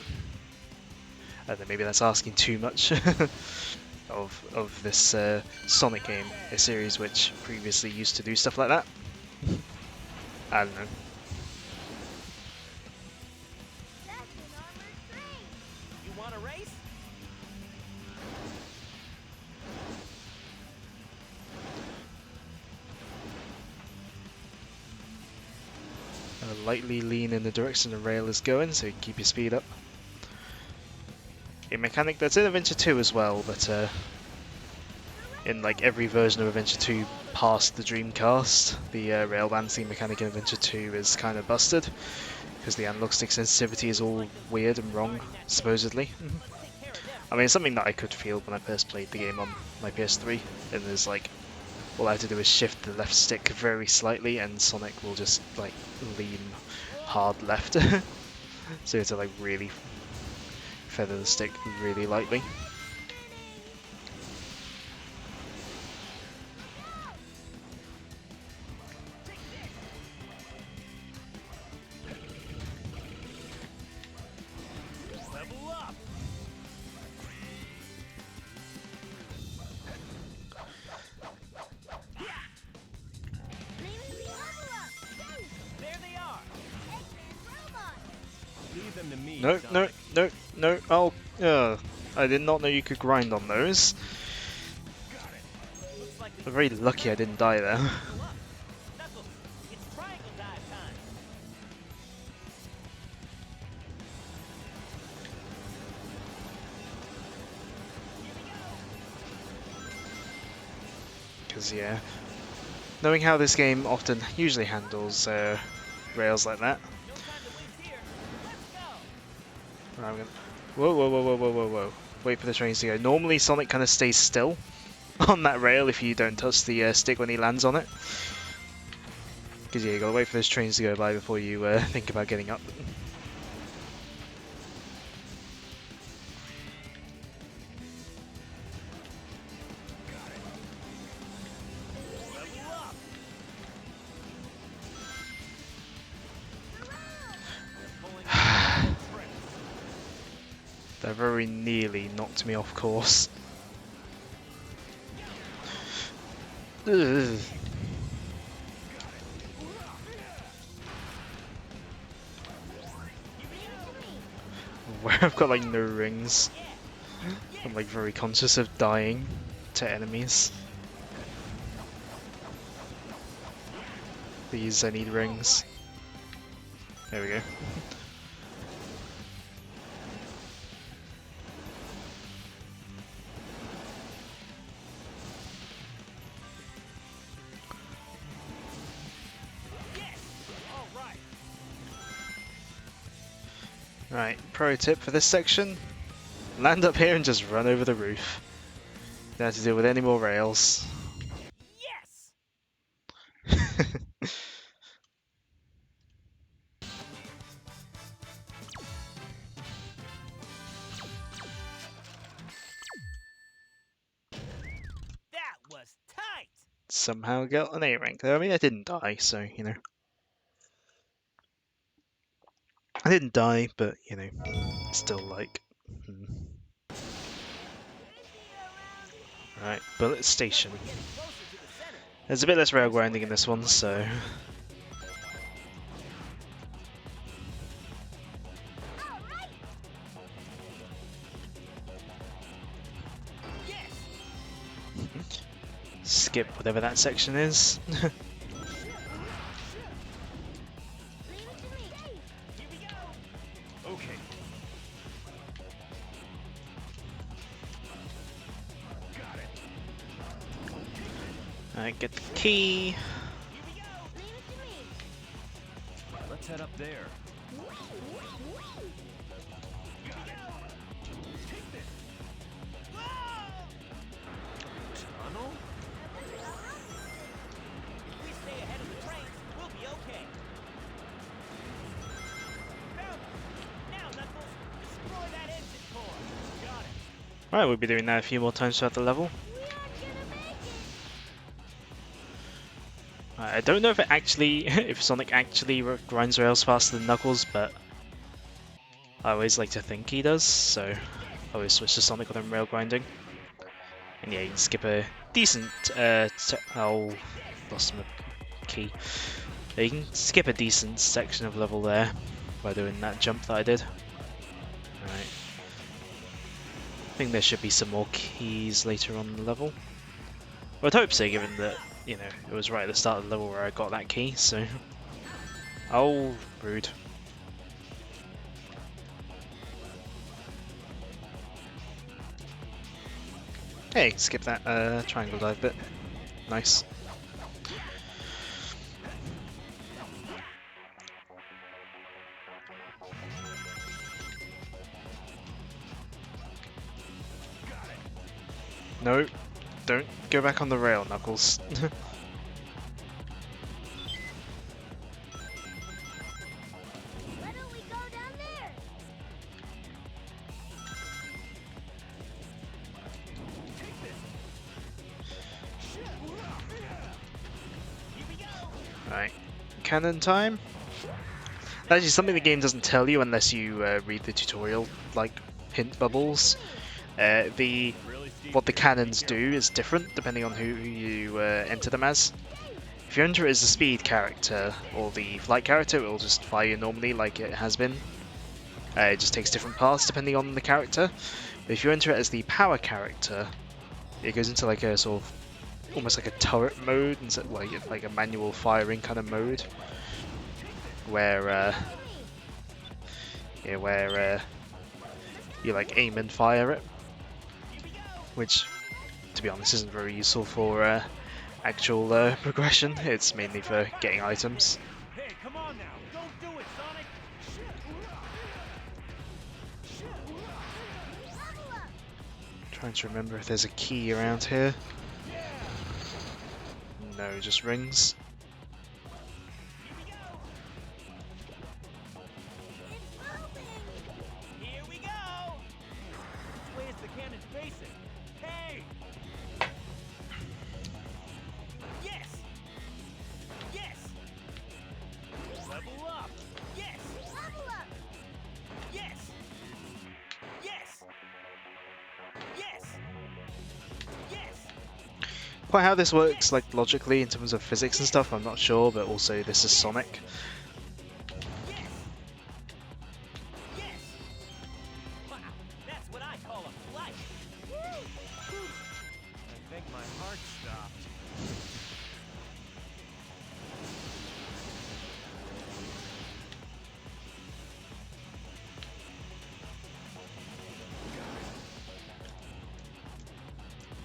I don't know, maybe that's asking too much of this Sonic game, a series which previously used to do stuff like that. I don't know. That's an armored train. You want a race? Lightly lean in the direction the rail is going, so you can keep your speed up. A mechanic that's in Adventure 2 as well, but in like every version of Adventure 2 past the Dreamcast, the rail balancing mechanic in Adventure 2 is kind of busted, because the analog stick sensitivity is all weird and wrong, supposedly. I mean, it's something that I could feel when I first played the game on my PS3, and there's like, all I have to do is shift the left stick very slightly and Sonic will just like lean hard left. So you have to like really feather the stick really lightly. Level up! There they are. Leave them to me, No, no, Sonic. no, no. Oh, I did not know you could grind on those. Looks like I'm very lucky I didn't die there. Knuckles, it's triangle dive time. Because, yeah, knowing how this game often usually handles rails like that. No time to waste here. Let's go. I'm gonna... Whoa, whoa, whoa, whoa, whoa, whoa, whoa. Wait for the trains to go. Normally Sonic kind of stays still on that rail if you don't touch the stick when he lands on it. Because, yeah, you gotta wait for those trains to go by before you think about getting up. Level up! Pulling out the tricks. That very nearly knocked me off course. Ugh. Where I've got like no rings. I'm like very conscious of dying to enemies. These I need rings. There we go. All right. Right, pro tip for this section. Land up here and just run over the roof. Don't have to deal with any more rails. Yes. That was tight. Somehow got an A rank there. I mean, I didn't die, so, you know. I didn't die, but, you know, still like... Right, Bullet Station. Getting closer to the center. There's a bit less rail grinding in this one, so... Yes. Skip whatever that section is. Leave it to me. Here we go. Okay. Got it. Alright, get the key. Here we go. Leave it to me. Let's head up there. Got it. Take this. Tunnel? If we stay ahead of the trains, we'll be okay. Found it. Now, Knuckles, destroy that engine core. Got it. Right, we'll be doing that a few more times throughout the level. We aren't gonna make it. I don't know if it actually, if Sonic actually grinds rails faster than Knuckles, but I always like to think he does, so I always switch to Sonic when I'm rail grinding. And yeah, you can skip a decent, oh, lost my key. Yeah, you can skip a decent section of level there by doing that jump that I did. Alright. I think there should be some more keys later on in the level. Well, I'd hope so, given that, you know, it was right at the start of the level where I got that key, so... Oh, rude. Hey, skip that triangle dive bit. Nice. No, don't go back on the rail, Knuckles. Why don't we go down there? Here we go. Right, cannon time. Actually, something the game doesn't tell you unless you read the tutorial, like hint bubbles. What the cannons do is different depending on who you enter them as. If you enter it as the speed character or the flight character, it will just fire normally like it has been. It just takes different paths depending on the character. But if you enter it as the power character, it goes into like a sort of almost like a turret mode instead of like a manual firing kind of mode, where you like aim and fire it, which, to be honest, isn't very useful for actual progression. It's mainly for getting items. Hey, come on now. Don't do it, Sonic. Trying to remember if there's a key around here. No, just rings. Here we go. Which way is the cannon facing? Hey! Yes. Yes. Level up! Yes. Level up. Yes. Yes. Yes. Yes. Quite how this works, like logically in terms of physics and stuff, I'm not sure. But also, this is Sonic. Yes. Yes. Wow, that's what I call a flight. I think my heart stopped.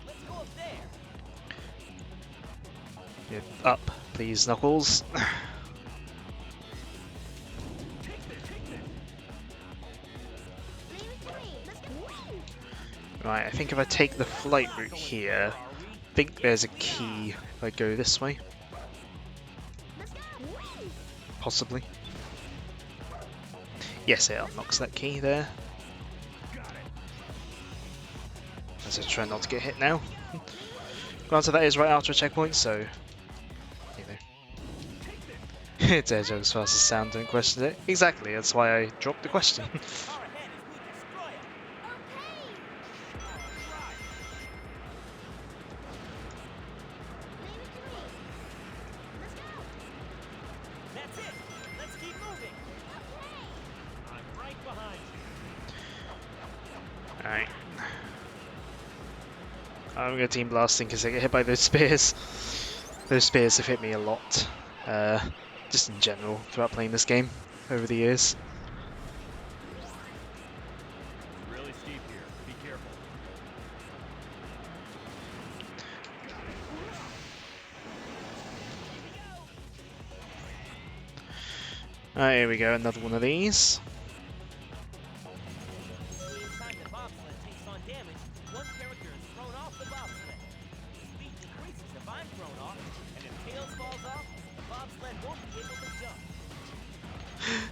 Let's go up there. Yeah, up, please, Knuckles. Leave it to me. Let's go. Right, I think if I take the flight route here, I think there's a key if I go this way. Let's go. Possibly. Yes, it unlocks that key there. As I try not to get hit now. Granted, that is right after a checkpoint, so you know. It's edge as fast as sound, don't question it. Exactly, that's why I dropped the question. Far ahead as we destroy it. Leave it to me. Let's go. That's it. Let's keep moving. Okay. I'm right behind you. Alright. I'm gonna team blasting because I get hit by those spears. Those spears have hit me a lot, just in general, throughout playing this game over the years. Alright, here we go, another one of these. Each time the bobsled takes on damage, one character is thrown off the bobsled. Speed decreases if I'm thrown off, and if Tails falls off, the bobsled won't be able to jump.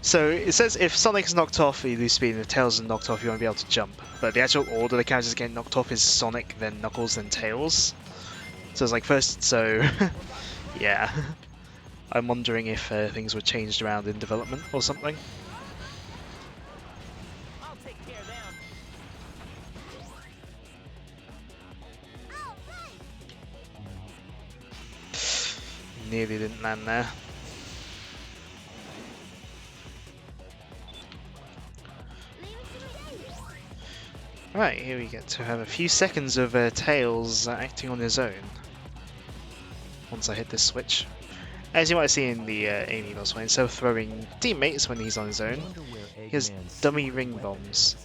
So it says if Sonic is knocked off, you lose speed, and if Tails is knocked off, you won't be able to jump. But the actual order the characters getting knocked off is Sonic, then Knuckles, then Tails. So it's like first, so yeah. I'm wondering if things were changed around in development or something. I'll take care of them. Nearly didn't land there. Right, here we get to have a few seconds of Tails acting on his own. Once I hit this switch. As you might see in the Amy Lost Way, instead of throwing teammates when he's on his own, he has dummy ring bombs,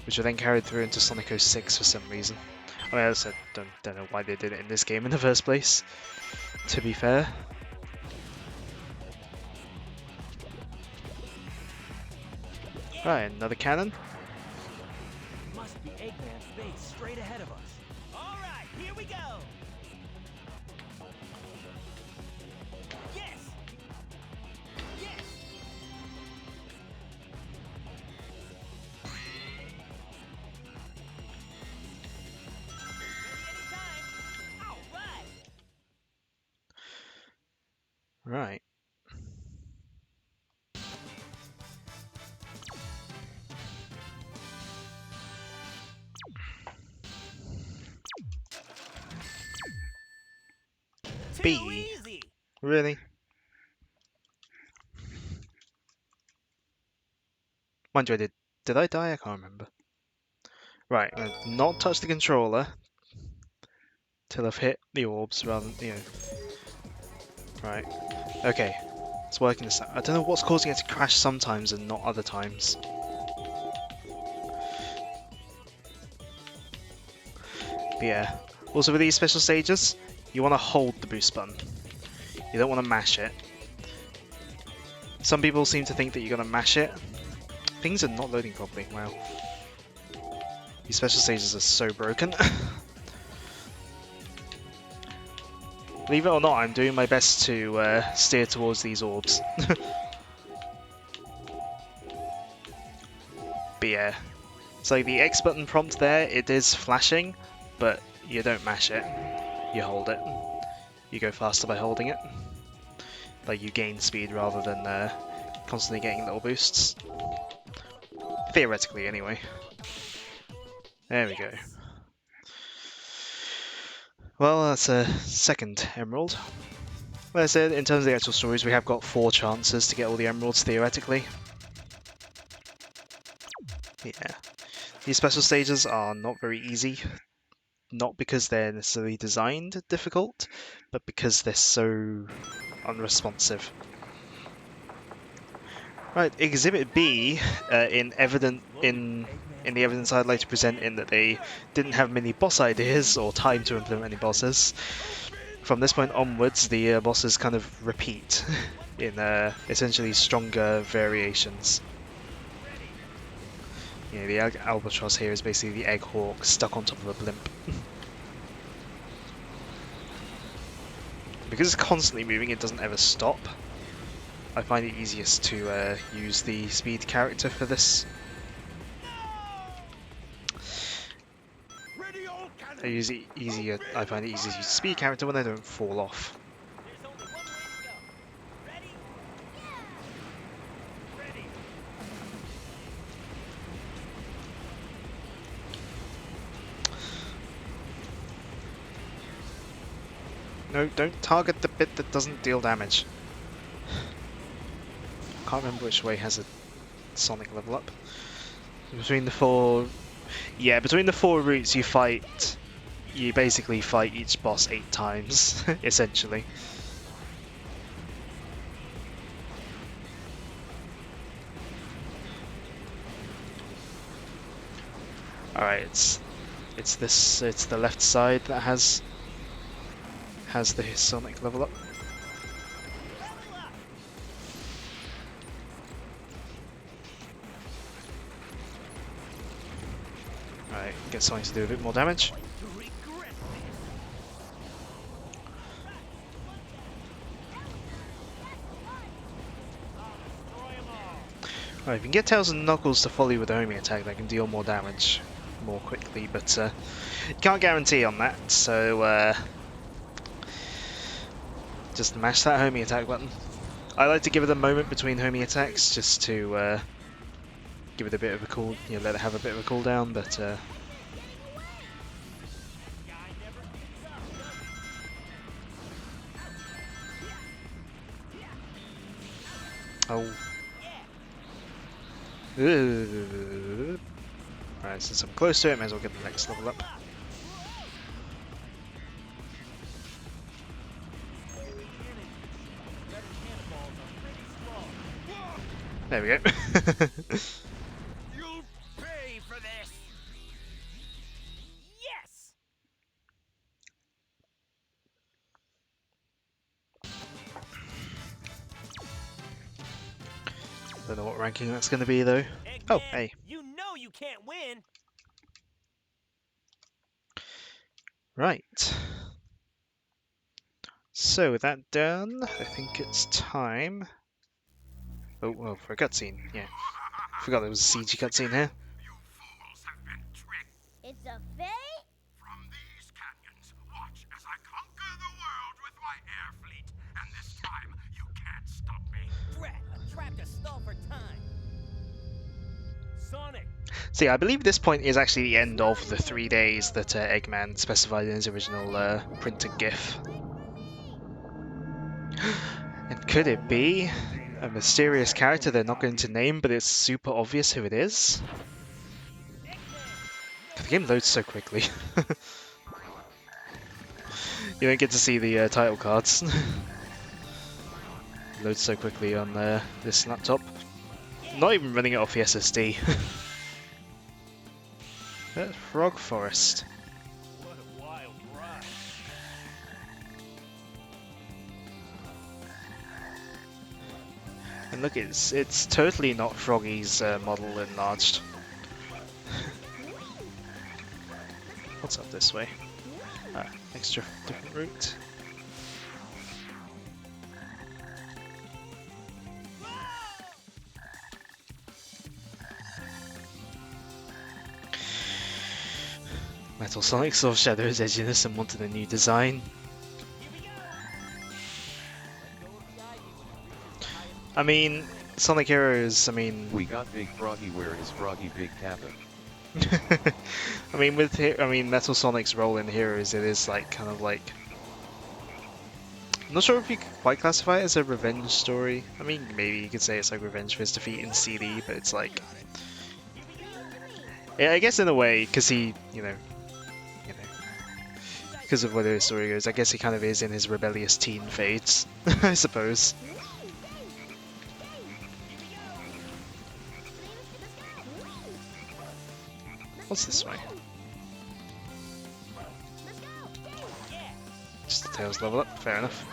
which are then carried through into Sonic 06 for some reason. I mean, I don't know why they did it in this game in the first place, to be fair. Right, another cannon. Must be Eggman's base straight ahead of us. All right, here we go. Yes. Yes. Ready anytime. All right. Right. Too B. easy. Really? Mind you, did I die? I can't remember. Right, I'm gonna not touch the controller till I've hit the orbs rather than, you know. Right. Okay. It's working this out. I don't know what's causing it to crash sometimes and not other times. But yeah. Also with these special stages, you want to hold the boost button. You don't want to mash it. Some people seem to think that you're going to mash it. Things are not loading properly. Wow. These special stages are so broken. Believe it or not, I'm doing my best to steer towards these orbs. But yeah. So the X button prompt there, it is flashing, but you don't mash it. You hold it. You go faster by holding it. Like you gain speed rather than constantly getting little boosts. Theoretically, anyway. There we go. Well, that's a second emerald. Like I said, in terms of the actual stories, we have got 4 chances to get all the emeralds, theoretically. Yeah. These special stages are not very easy. Not because they're necessarily designed difficult, but because they're so unresponsive. Right, Exhibit B, in the evidence I'd like to present in that they didn't have many boss ideas or time to implement any bosses. From this point onwards, the bosses kind of repeat in essentially stronger variations. Yeah, the albatross here is basically the egg hawk stuck on top of a blimp. Because it's constantly moving, it doesn't ever stop. I find it easiest to use the speed character for this. I find it easier to use the speed character when I don't fall off. There's only one way to go. Ready? Ready. No, don't target the bit that doesn't deal damage. I can't remember which way has a Sonic level up. Between the 4... Yeah, between the 4 routes you basically fight each boss 8 times, essentially. Alright, it's the left side that has the Sonic level up. Right, get Sonic to do a bit more damage. Right, if you can get Tails and Knuckles to follow you with a homing attack, they can deal more damage more quickly, but you can't guarantee on that, so just mash that homing attack button. I like to give it a moment between homing attacks, just to give it a bit of a cool, let it have a bit of a cooldown, but oh. Alright, since I'm close to it, may as well get the next level up. There we go. You'll pay for this! Yes! Don't know what ranking that's going to be though. Oh, Eggman, hey. You know you can't win. Right. So with that done, I think it's time. Oh, well, for a cutscene, yeah. Forgot there was a CG cutscene here. You fools have been tricked. It's a fake? From these canyons, watch as I conquer the world with my air fleet. And this time, you can't stop me. Drat, a trap to stall for time. Sonic, See, I believe this point is actually the end of the 3 days that Eggman specified in his original printed GIF. And could it be a mysterious character they're not going to name, but it's super obvious who it is? The game loads so quickly. You don't get to see the title cards. Loads so quickly on this laptop. Not even running it off the SSD. Frog Forest. What a wild ride. And look, it's totally not Froggy's model enlarged. What's up this way? Extra different route. Metal Sonic saw Shadow's edginess and wanted a new design. I mean, Sonic Heroes, We got Big Froggy, where is Froggy Big Kappa? I mean, Metal Sonic's role in Heroes, it is like kind of like. I'm not sure if you could quite classify it as a revenge story. I mean, maybe you could say it's like revenge for his defeat in CD, but it's like. Yeah, I guess in a way, because he, because of where the story goes, I guess he kind of is in his rebellious teen phase, I suppose. What's this way? Just the Tails level up, fair enough.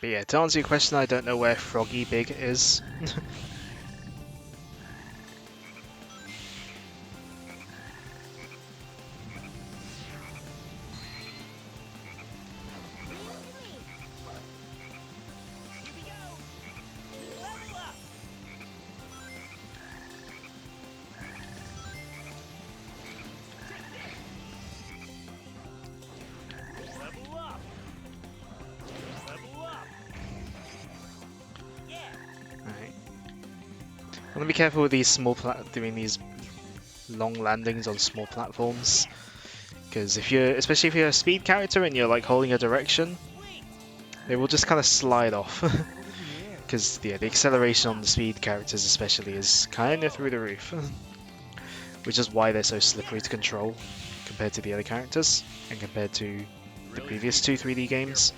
But yeah, to answer your question, I don't know where Froggy Big is. level up. Level up. Yeah. Alright. I'm gonna be careful with these doing these long landings on small platforms, because especially if you're a speed character and you're like holding a direction, they will just kind of slide off. Because yeah, the acceleration on the speed characters especially is kind of through the roof, which is why they're so slippery to control compared to the other characters and compared to the previous two 3D games.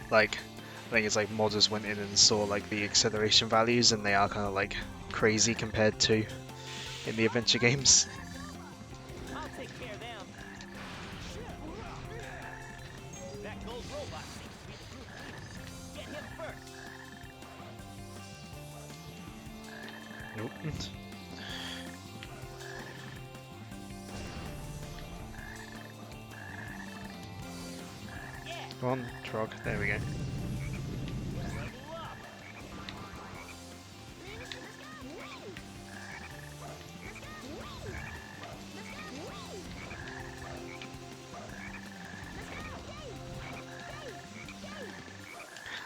Like, think it's like modders went in and saw like the acceleration values, and they are kind of like crazy compared to in the adventure games. I'll take care of them. That gold robot seems to be the group leader. Get him first. Nope. Yeah. Come on, Trog. There we go. Level up.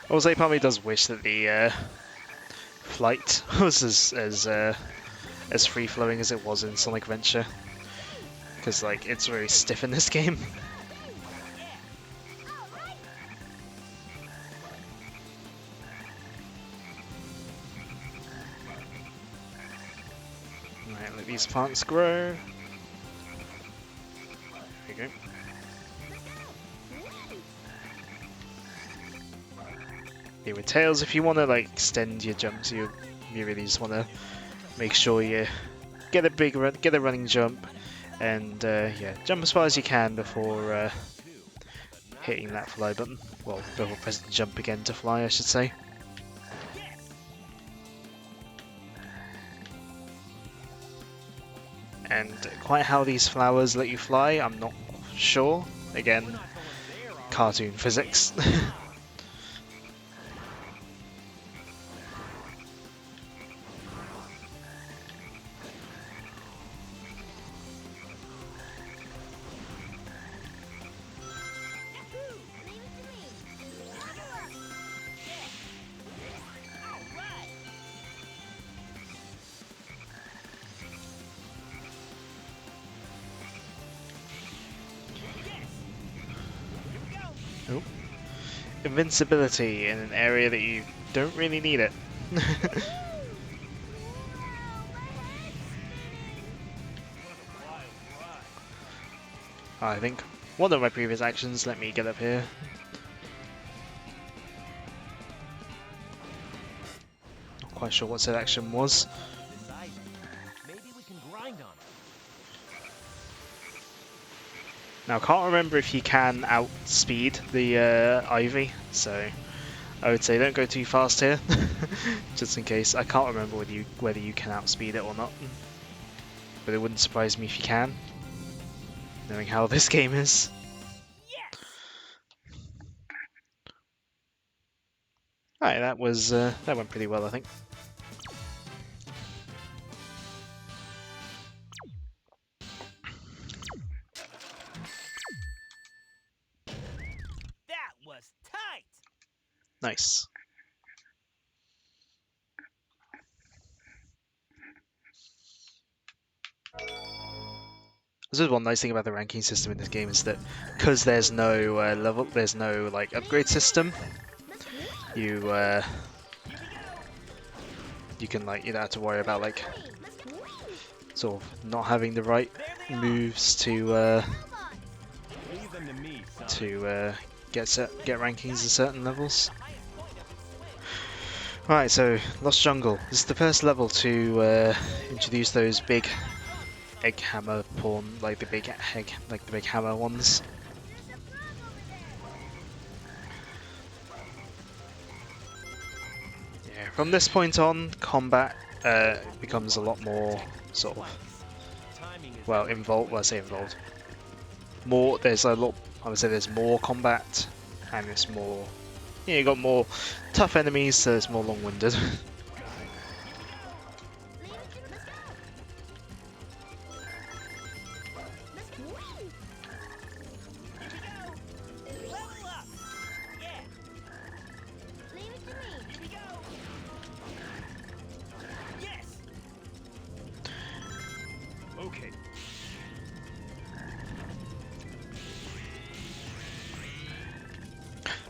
I will say, part of me does wish that the flight was as free flowing as it was in Sonic Adventure, because like it's very stiff in this game. Right, let these plants grow. There you go. Yeah, with Tails, if you want to like extend your jumps, you really just want to make sure you get a big run, get a running jump, and yeah, jump as far as you can before hitting that fly button. Well, before pressing jump again to fly, I should say. And quite how these flowers let you fly, I'm not sure. Again, cartoon physics. Invincibility in an area that you don't really need it. I think one of my previous actions let me get up here. Not quite sure what said action was. Decided. Maybe we can grind on it. Now I can't remember if you can outspeed the Ivy, so I would say don't go too fast here, just in case. I can't remember whether you can outspeed it or not, but it wouldn't surprise me if you can, knowing how this game is. Yes. Alright, that went pretty well, I think. That was tight. Nice. This is one nice thing about the ranking system in this game, is that because there's no there's no like upgrade system, you can like, you don't have to worry about like sort of not having the right moves to Leave them to me, son. get rankings at certain levels. Right, so Lost Jungle. This is the first level to introduce those big egg hammer pawn, like the big hammer ones. Yeah, from this point on, combat becomes a lot more sort of, Timing is well, involved. Well, I say involved. More, there's a lot. I would say there's more combat, and it's more. Yeah, you got more tough enemies, so it's more long-winded. Level up. Yeah. Here we go. Yes. okay.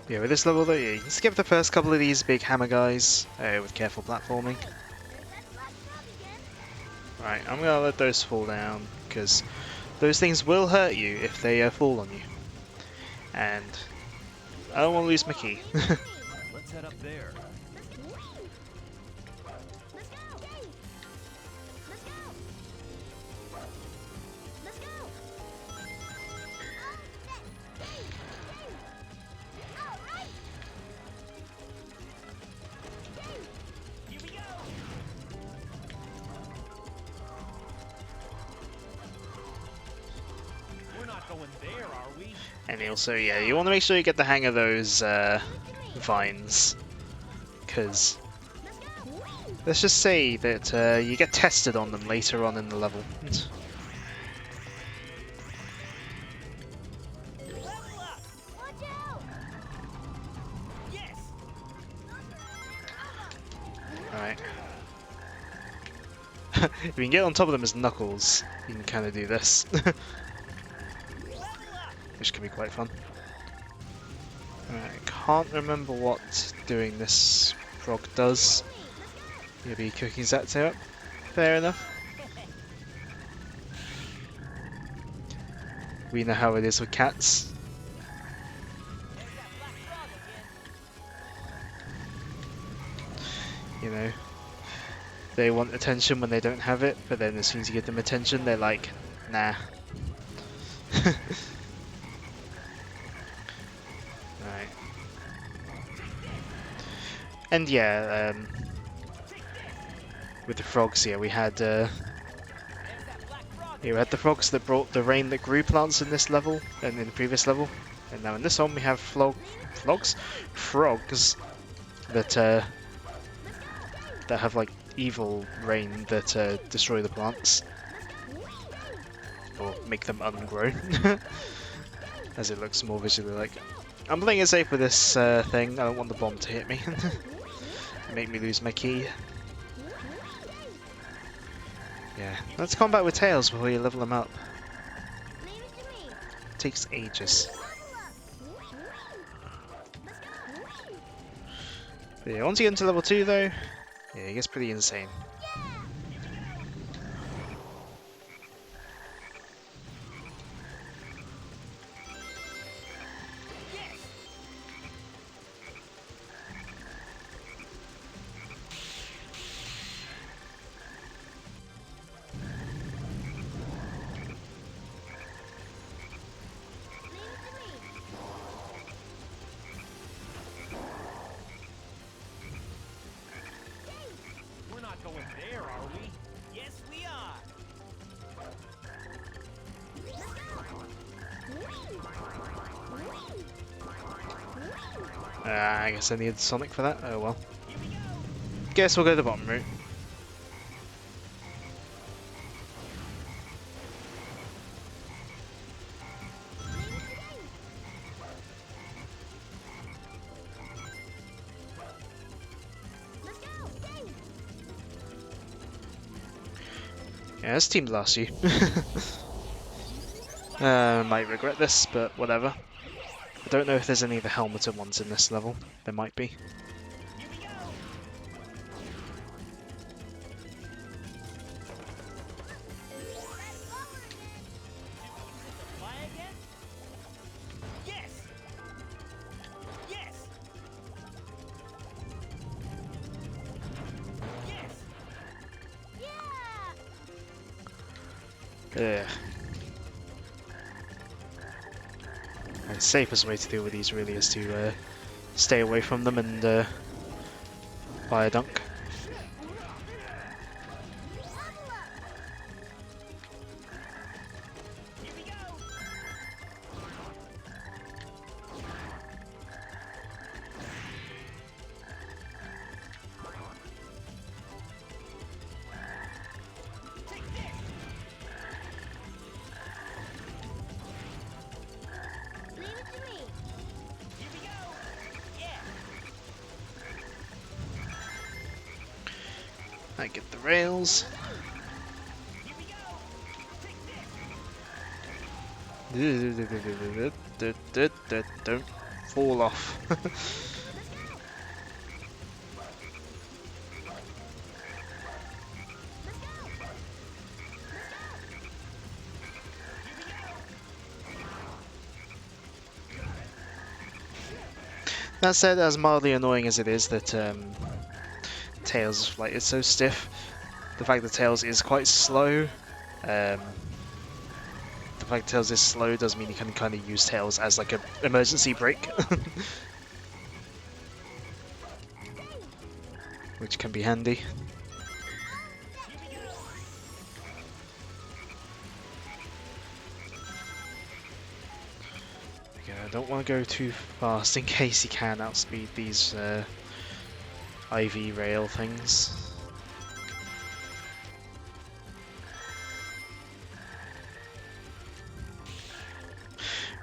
Yeah, with this level though, yeah, you can skip the first couple of these big hammer guys with careful platforming. Right, I'm gonna let those fall down, because those things will hurt you if they fall on you. And I don't want to lose my key. Let's set up there? Here we go. We're not going there, are we? And also, yeah, you want to make sure you get the hang of those vines, because let's just say that you get tested on them later on in the level. Level up. Watch out. Yes. Alright. If you can get on top of them as Knuckles, you can kind of do this, Level up. which can be quite fun. Alright, I can't remember what doing this frog does. Maybe cooking Zatsu up. Fair enough. We know how it is with cats. There's that black frog again. You know, they want attention when they don't have it, but then as soon as you give them attention, they're like, nah. Right. And yeah, with the frogs here, we had There's that black frog. we had the frogs that brought the rain that grew plants in this level and in the previous level, and now in this one we have frogs that that have like evil rain that destroy the plants or make them ungrown, as it looks more visually like. I'm playing it safe with this thing. I don't want the bomb to hit me and make me lose my key. Yeah, let's combat with Tails before you level them up. Takes ages. But yeah, once you get into level 2 though, yeah, it gets pretty insane. We're not going there, are we? Yes, we are. I guess I needed Sonic for that. Oh well. Here we go. Guess we'll go the bottom route. Yeah, this team lost you. Might regret this, but whatever. I don't know if there's any of the helmeted ones in this level. There might be. Here we go. Fly again? Yes. Yes. Yes. Yeah. Ugh. The safest way to deal with these really is to stay away from them and buy a dunk. Here we go. Take this. Here we go. Yeah. I get the rails. Here we go. Take this. Don't fall off. That said, as mildly annoying as it is that Tails like is so stiff, the fact that Tails is quite slow, the fact that Tails is slow does mean you can kind of use Tails as like an emergency brake, which can be handy. Okay, I don't want to go too fast in case he can outspeed these IV rail things.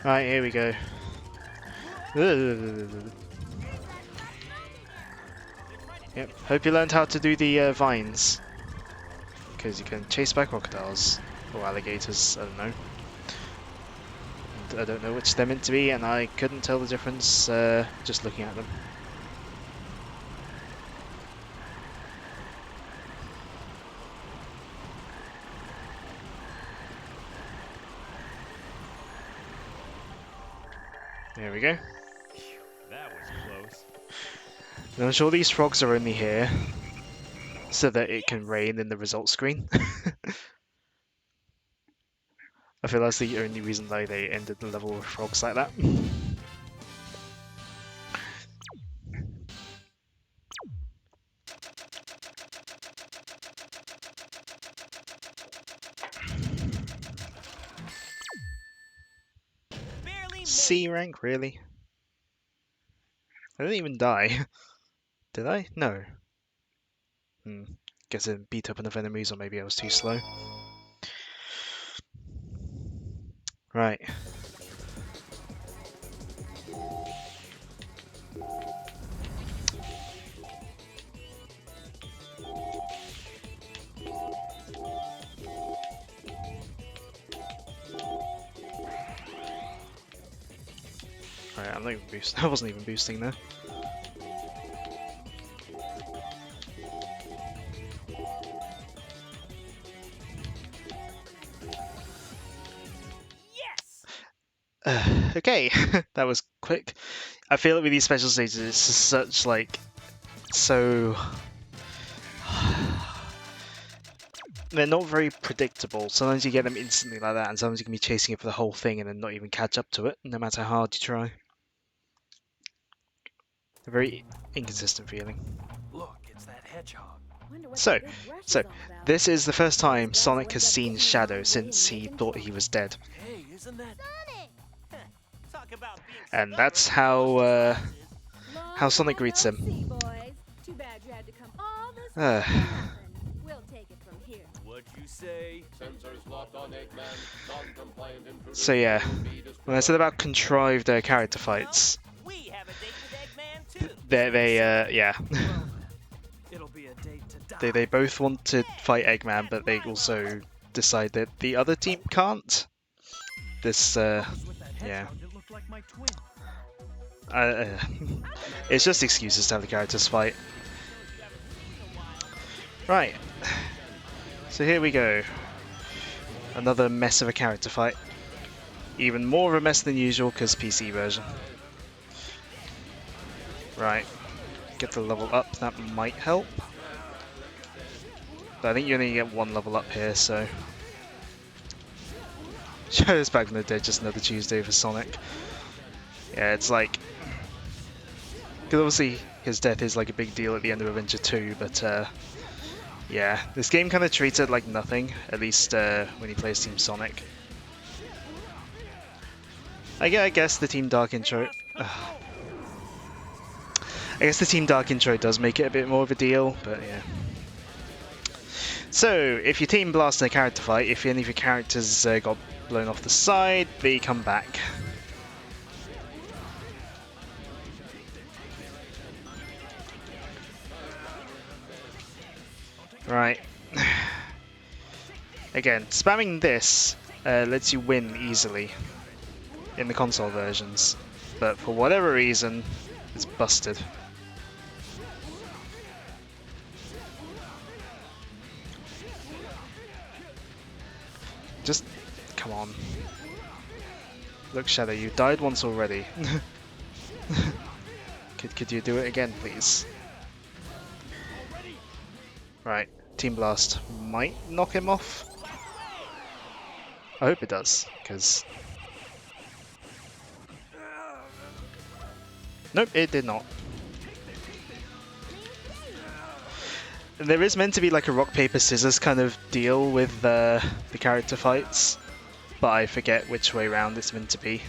Right, here we go. Yep, hope you learned how to do the vines. Because you can chase back crocodiles. Or alligators, I don't know. And I don't know which they're meant to be, and I couldn't tell the difference just looking at them. There we go. That was close. And I'm sure these frogs are only here so that it can rain in the results screen. I feel that's the only reason why they ended the level with frogs like that. Barely made C rank, really? I didn't even die. Did I? No. Guess I beat up enough enemies, or maybe I was too slow. Right. Alright, I'm not even boosting. I wasn't even boosting there. yes. Okay, that was quick. I feel like with these special stages, it's just such like so. They're not very predictable. Sometimes you get them instantly like that, and sometimes you can be chasing it for the whole thing and then not even catch up to it, no matter how hard you try. A very inconsistent feeling. Look, it's that hedgehog. So this is the first time Sonic has seen Shadow since he thought he was dead, Hey, isn't that... Talk about being and stubborn that's with how How Sonic greets him. Too bad you had to come all this Uh. way for nothing. We'll take it from here. What'd you say? Sensors locked on Eggman. Non-compliant intruder So yeah, will be destroyed. when I said about contrived character fights, We have a date with Eggman too. they yeah, Well, it'll be a date to die. they both want to fight Eggman, but they also decide that the other team can't. This What was with that yeah. hedgehog that looked like my twin? It's just excuses to have the characters fight. Right, so here we go. Another mess of a character fight. Even more of a mess than usual because PC version. Right, get the level up, that might help. But I think you only get one level up here, so... Shadow's Back from the Dead, just another Tuesday for Sonic. Yeah, it's like... Because obviously his death is like a big deal at the end of Adventure 2, but yeah, this game kind of treats it like nothing, at least when he plays Team Sonic. I guess the Team Dark intro... I guess the Team Dark intro does make it a bit more of a deal, but yeah. So, if your team blasts in a character fight, if any of your characters got blown off the side, they come back. Right. Again, spamming this lets you win easily in the console versions, but for whatever reason, it's busted. Just come on. Look, Shadow, you died once already. could you do it again, please? Right, Team Blast might knock him off. I hope it does, because... Nope, it did not. There is meant to be like a rock, paper, scissors kind of deal with the character fights, but I forget which way round it's meant to be.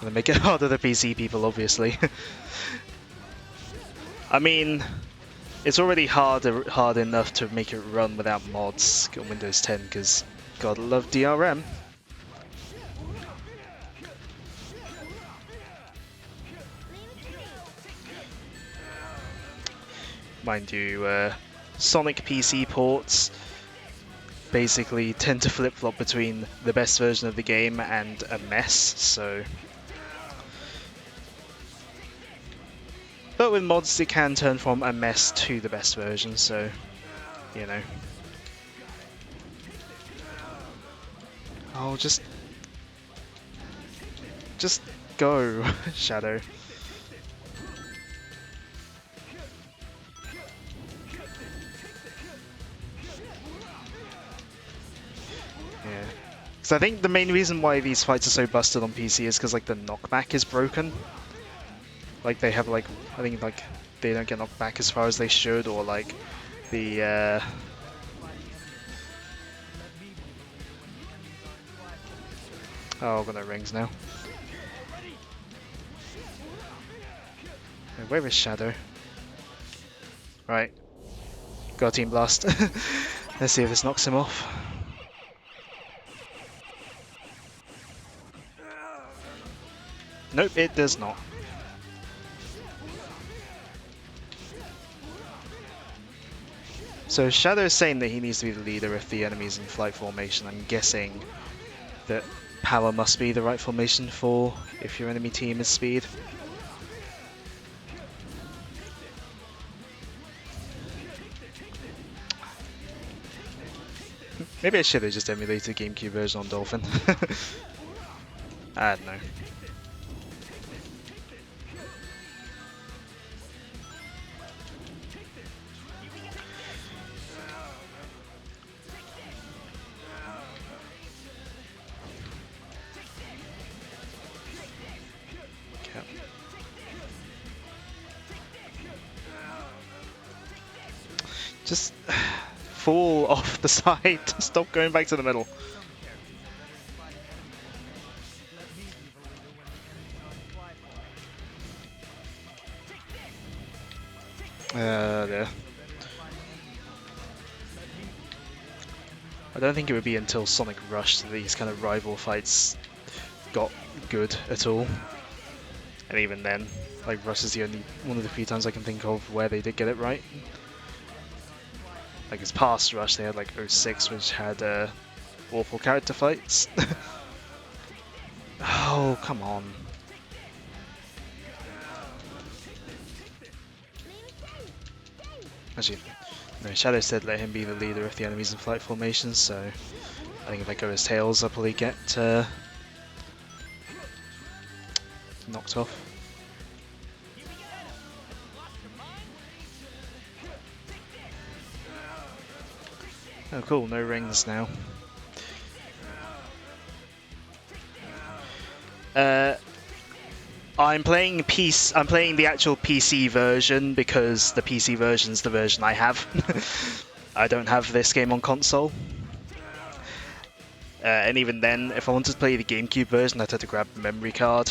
Gonna make it harder for PC people, obviously. I mean, it's already hard enough to make it run without mods on Windows 10, because God love DRM. Mind you, Sonic PC ports basically tend to flip-flop between the best version of the game and a mess, so... But with mods it can turn from a mess to the best version, so, you know. Oh, just go, Shadow. Yeah. Because I think the main reason why these fights are so busted on PC is because like the knockback is broken. Like they have like, I think like they don't get knocked back as far as they should, or like the oh, I've got no rings now. Where is Shadow? Right. Got a Team Blast. Let's see if this knocks him off. Nope, it does not. So Shadow is saying that he needs to be the leader if the enemy's in flight formation. I'm guessing that power must be the right formation for if your enemy team is speed. Maybe I should have just emulated the GameCube version on Dolphin. I don't know. Just fall off the side. Stop going back to the middle. There. I don't think it would be until Sonic Rush that these kind of rival fights got good at all. And even then, like Rush is the only one of the few times I can think of where they did get it right. Like his past Rush, they had like 06, which had awful character fights. Oh, come on. Actually, no, Shadow said let him be the leader if the enemy's in flight formation, so I think if I go as Tails, I'll probably get knocked off. Oh cool, no rings now. I'm playing the actual PC version because the PC version's the version I have. I don't have this game on console. And even then, if I wanted to play the GameCube version, I'd have to grab a memory card.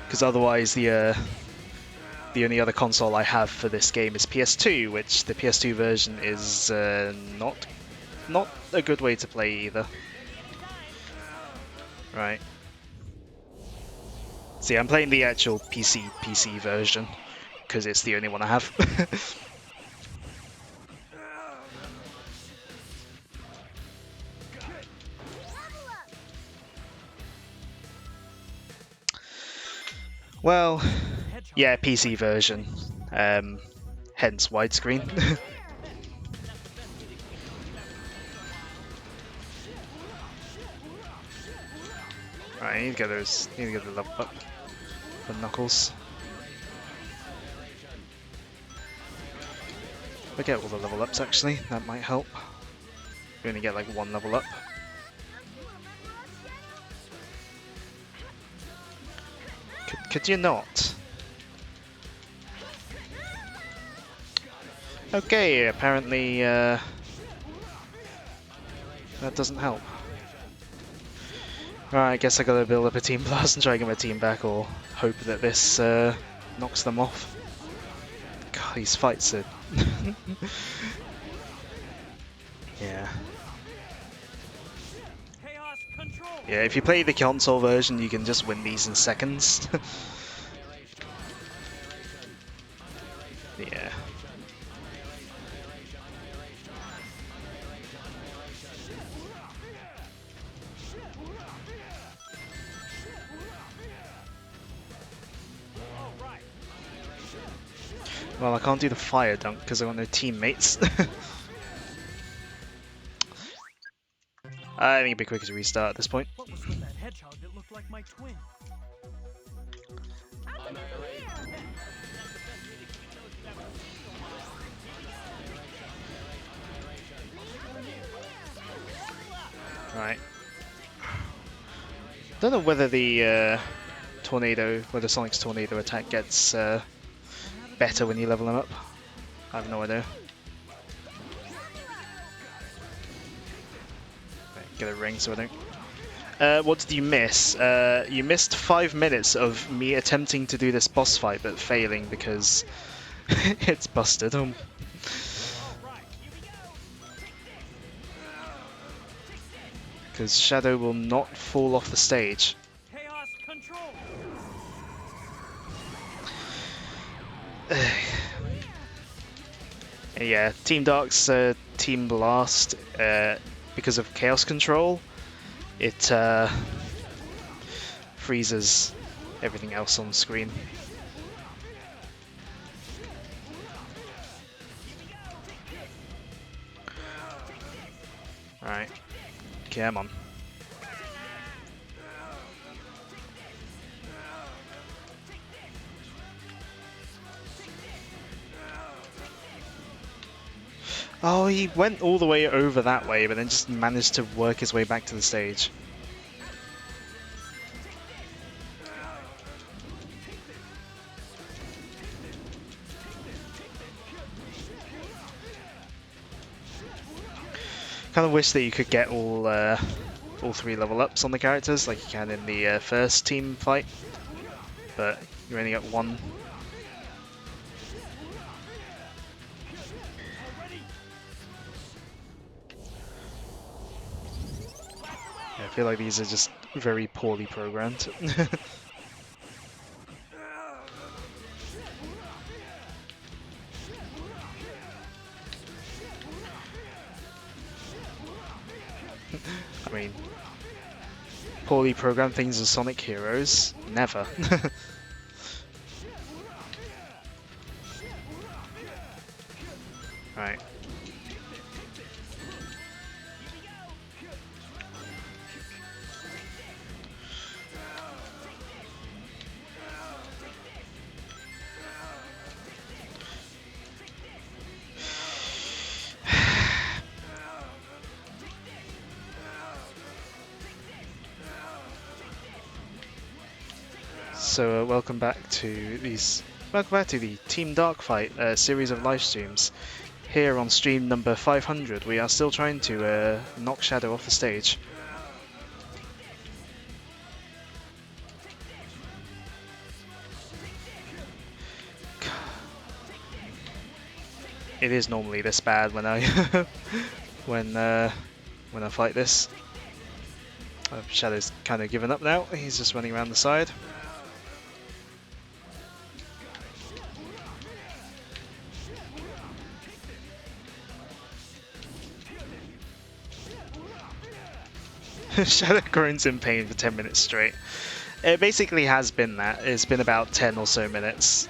Because otherwise the only other console I have for this game is PS2, which the PS2 version is not a good way to play either. Right. See, I'm playing the actual PC version because it's the only one I have. Well, yeah, PC version. Hence widescreen. Right, I need to get those. Need to get the level up for Knuckles. I get all the level ups actually. That might help. We only get like one level up. Could you not? Okay, apparently that doesn't help. Right, I guess I gotta build up a Team Blast and try and get my team back, or hope that this knocks them off. God, these fights are... yeah. Chaos control. Yeah, if you play the console version, you can just win these in seconds. Yeah. Well, I can't do the fire dunk because I got no teammates. I think it'd be quicker to restart at this point. What was with that hedgehog that looked like my twin? Right. Don't know whether the whether Sonic's tornado attack gets better when you level him up. I have no idea. Right, get a ring so I don't. What did you miss? You missed 5 minutes of me attempting to do this boss fight but failing because it's busted. Because Shadow will not fall off the stage. Chaos control. Yeah, Team Dark's Team Blast, because of Chaos Control, it freezes everything else on screen. Alright, come on. Oh, he went all the way over that way, but then just managed to work his way back to the stage. Kind of wish that you could get all 3 level ups on the characters, like you can in the first team fight, but you only get 1. I feel like these are just very poorly programmed. I mean, poorly programmed things as Sonic Heroes? Never. Right. So welcome back to the Team Dark Fight series of live streams. Here on stream number 500, we are still trying to knock Shadow off the stage. It is normally this bad when I when I fight this. Shadow's kind of given up now. He's just running around the side. Shadow groans in pain for 10 minutes straight. It basically has been that. It's been about 10 or so minutes.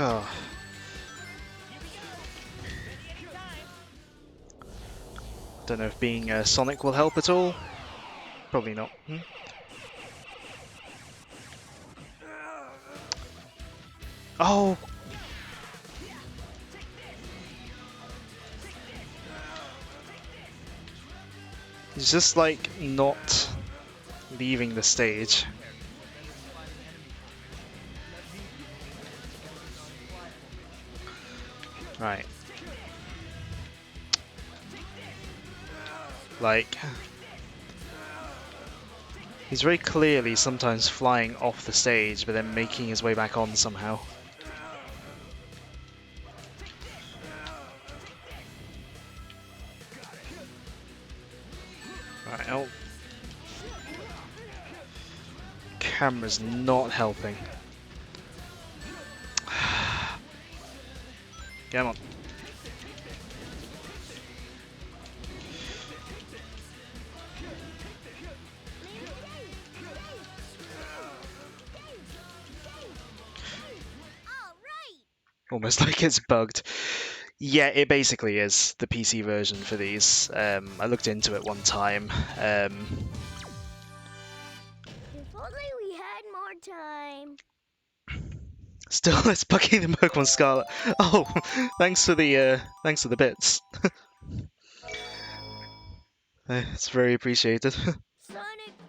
Oh. Don't know if being Sonic will help at all. Probably not. Oh! He's just like not leaving the stage. Right. Like, he's very clearly sometimes flying off the stage, but then making his way back on somehow. Right, oh. Camera's not helping. Come on. Almost like it's bugged. Yeah, it basically is the PC version for these. I looked into it one time. If only we had more time. Still, it's bugging the Pokemon Scarlet. Oh, thanks for the bits. It's very appreciated. Sonic,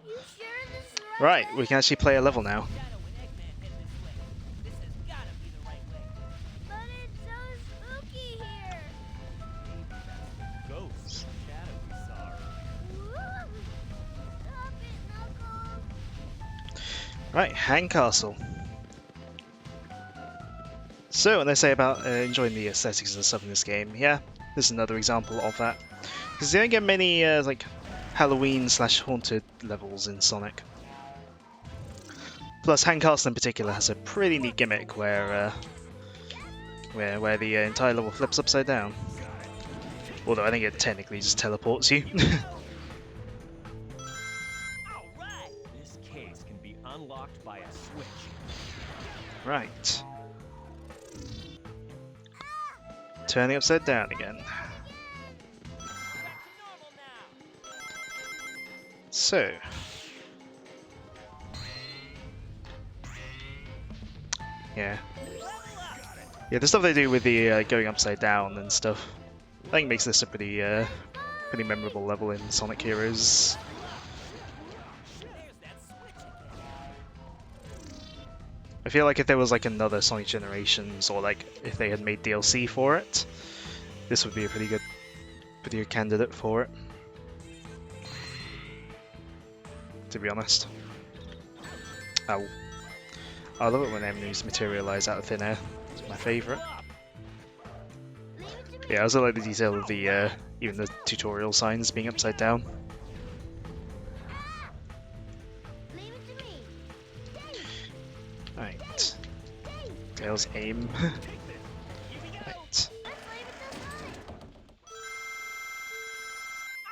you sure this is the Right, way? we can actually play a level now. Shadow and Eggman head this way. This has gotta be the right way. But it's so spooky here. Ghost. Shadow we saw. Woo! Stop it, Knuckles. Right, Hang Castle. So, when they say about enjoying the aesthetics and stuff in this game, yeah, this is another example of that. Because you don't get many like Halloween/haunted levels in Sonic. Plus, Hang Castle in particular has a pretty neat gimmick where the entire level flips upside down. Although I think it technically just teleports you. All right. This case can be unlocked by a switch. Right. Turning upside down again. Back to normal now. So. Yeah. Yeah, the stuff they do with the going upside down and stuff, I think makes this a pretty memorable level in Sonic Heroes. There's that switch again. I feel like if there was like another Sonic Generations, or like if they had made DLC for it, this would be a pretty good candidate for it. To be honest. Ow. I love it when enemies materialize out of thin air. It's my favourite. Yeah, I also like the detail of the even the tutorial signs being upside down. Leave it to me. Right. Tails aim. Right. Let's leave it to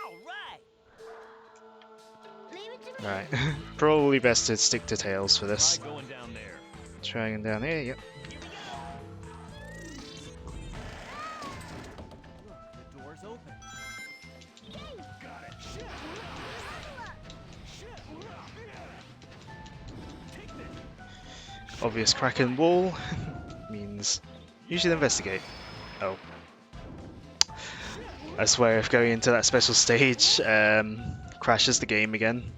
All right. Leave it to me. Right. Probably best to stick to Tails for this. Try going down there. Trying down here, yep. Look, the door's open. Obvious crack in wall means you should investigate. Oh. I swear if going into that special stage crashes the game again.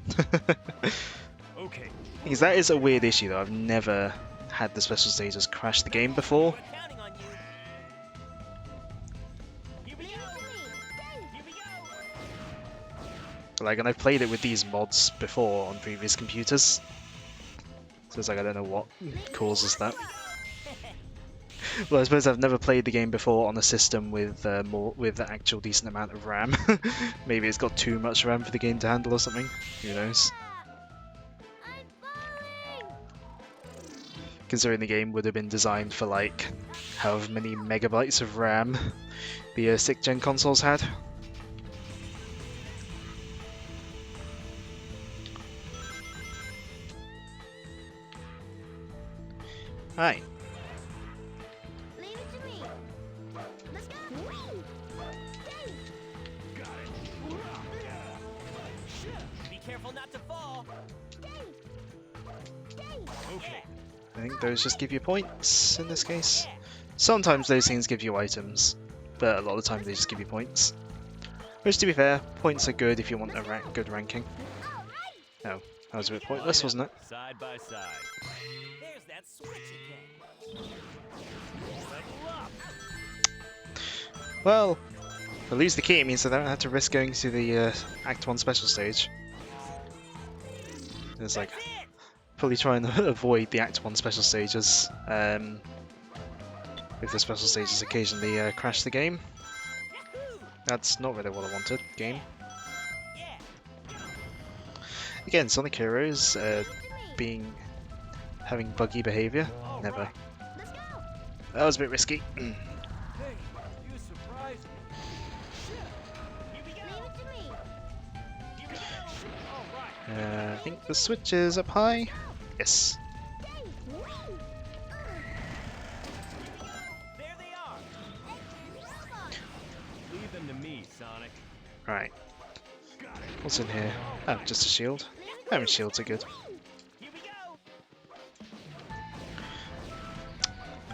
Okay. Because that is a weird issue though. I've never had the special stages crash the game before. We're counting on you. Here we go. Here we go. Like, and I've played it with these mods before on previous computers. So it's like I don't know what causes that. Well, I suppose I've never played the game before on a system with with an actual decent amount of RAM. Maybe it's got too much RAM for the game to handle or something. Who knows? I'm falling. Considering the game would have been designed for like however many megabytes of RAM the 6th gen consoles had. Right. careful not to fall. Okay. I think those just give you points in this case. Sometimes those things give you items, but a lot of the time they just give you points. Which, to be fair, points are good if you want a good ranking. Oh, that was a bit pointless, wasn't it? Side by side. There's that switch again. Level up. Well, if I lose the key, it means I don't have to risk going to the Act 1 special stage. It's like, That's it. probably trying to avoid the Act 1 special stages. If the special stages occasionally crash the game. Yahoo! That's not really what I wanted, game. Yeah. Again, Sonic Heroes having buggy behavior, All never. right. Let's go. That was a bit risky. Hey, you surprised me. Here we Leave go. it to me. Here we go. All right. I think the switch is up high. Yes. There they are. Leave them to me, Sonic. Right. What's in here? Oh, just a shield. I mean, shields are good. Here we go.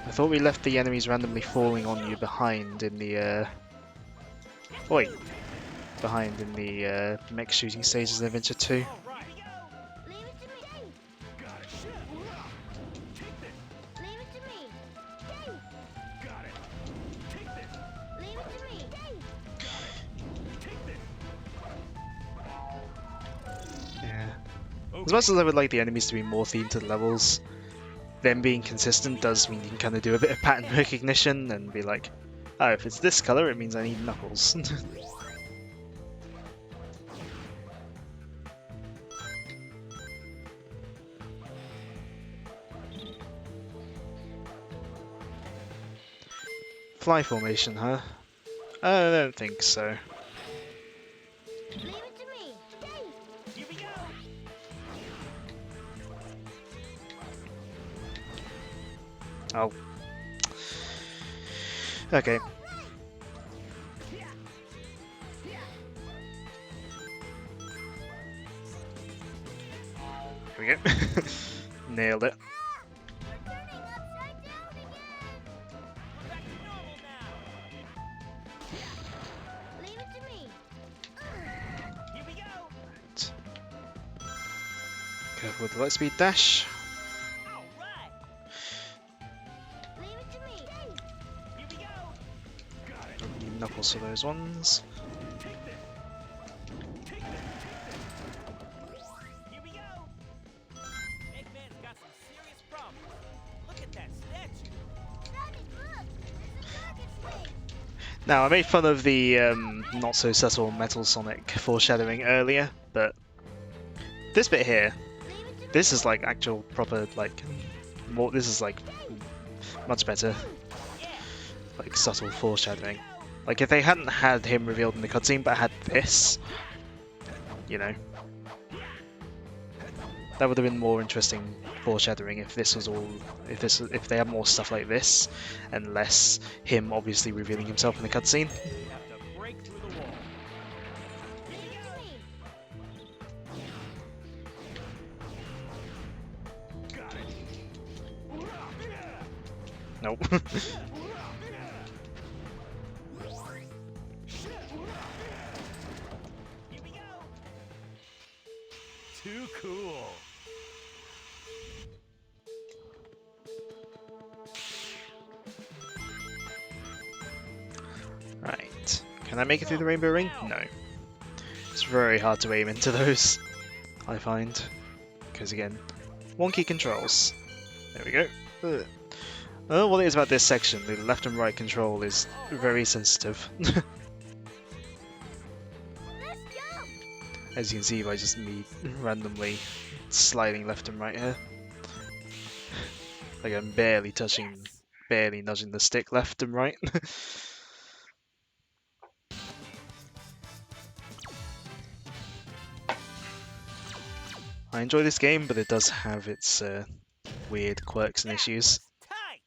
I thought we left the enemies randomly falling on you behind in the wait, behind in the mech shooting stages in Adventure 2. All right. Here we go. Leave it to me. Got it. Take this. Leave it to me. Got it. Take this. Leave it to me. Take this. Yeah. As Okay. much as I would like the enemies to be more themed to the levels, them being consistent does mean you can kind of do a bit of pattern recognition and be like, oh, if it's this color, it means I need Knuckles. Fly formation, huh? I don't think so. Leave it to me. Here we go. Oh. Okay. Here we go. Nailed it. We're turning upside down again. We're back to normal now. Leave it to me. Here we go. Careful with the light speed dash. All right. Leave it to me. Here we go. Need Knuckles for those ones. Here we go. Eggman's got some serious problems. Look at that statue. Sonic, look. There's a target switch. Now, I made fun of the not so subtle Metal Sonic foreshadowing earlier, but this bit here, Leave it to me. this is like actual proper, like, more, this is like much better, like subtle foreshadowing. Like if they hadn't had him revealed in the cutscene but had this, you know, that would have been more interesting foreshadowing if this was all, if they had more stuff like this and less him obviously revealing himself in the cutscene. We have to break through the wall. Leave it to me. Nope. Here we go. Too cool. Right. Can I make it through the rainbow ring? No. It's very hard to aim into those, I find. Because again, wonky controls. There we go. Ugh. Oh, what it is about this section, the left and right control is very sensitive. Let's go. As you can see by just me randomly sliding left and right here. Like I'm barely nudging the stick left and right. I enjoy this game, but it does have its weird quirks and issues. Tight.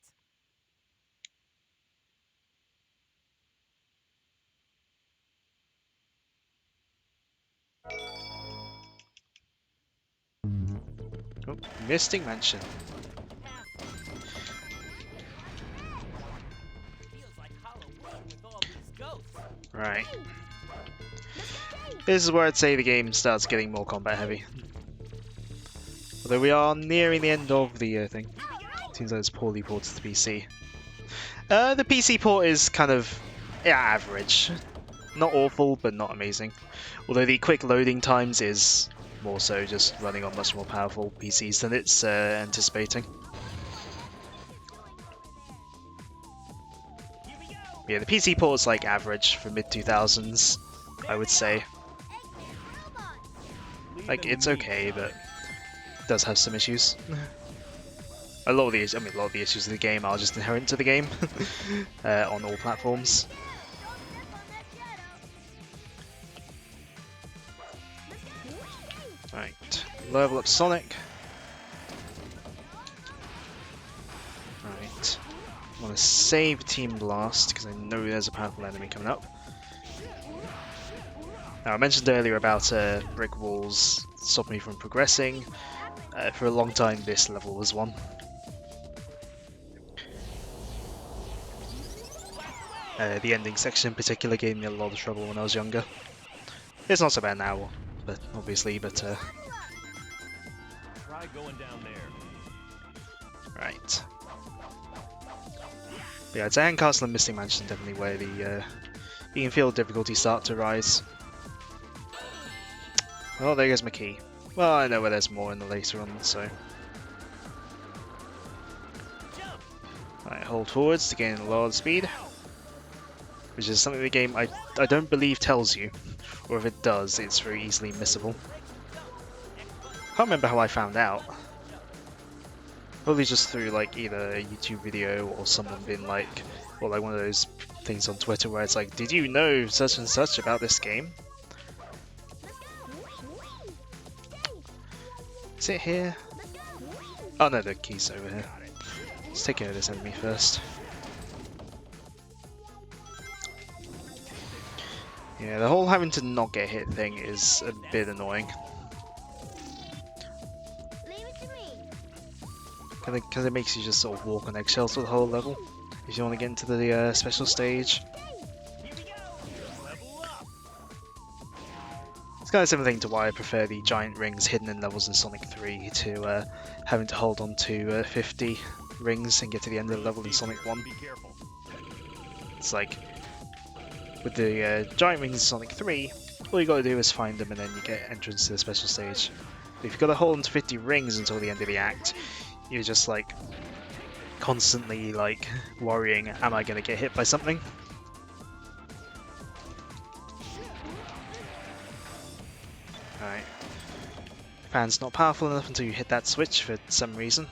Oh, Mystic Mansion. Feels like Halloween with all these ghosts. Right. This is where I'd say the game starts getting more combat heavy. Although we are nearing the end of the thing. Seems like it's poorly ported to PC. The PC port is kind of average. Not awful, but not amazing. Although the quick loading times is more so just running on much more powerful PCs than it's anticipating. Yeah, the PC port's like average for mid-2000s, I would say. Like, it's okay, but it does have some issues. A lot of the issues of the game are just inherent to the game on all platforms. Right, level up Sonic. Right, I want to save Team Blast because I know there's a powerful enemy coming up. Now, I mentioned earlier about brick walls stopping me from progressing. For a long time, this level was one. The ending section in particular gave me a lot of trouble when I was younger. It's not so bad now, but obviously, but Try going down there. right. But yeah, it's Iron Castle and Mystic Mansion definitely where the Even Field difficulty start to rise. Oh, there goes my key. Well, I know where there's more in the later on, so. Right, hold forwards to gain a lot of speed. Which is something the game I don't believe tells you, or if it does, it's very easily missable. Can't remember how I found out. Probably just through like either a YouTube video or someone being like, or like one of those things on Twitter where it's like, did you know such and such about this game? Is it here? Oh no, the key's over here. Let's take care of this enemy first. Yeah, the whole having to not get hit thing is a bit annoying. Leave it to me. Because it makes you just sort of walk on eggshells for the whole level. If you want to get into the special stage. It's kind of similar thing to why I prefer the giant rings hidden in levels in Sonic 3 to having to hold on to 50 rings and get to the end of the level in Sonic 1. Be careful. It's like, with the giant rings in Sonic 3, all you gotta do is find them and then you get entrance to the special stage. But if you've got to hold on to 50 rings until the end of the act, you're just like constantly like worrying, am I gonna get hit by something? Alright. Fan's not powerful enough until you hit that switch for some reason.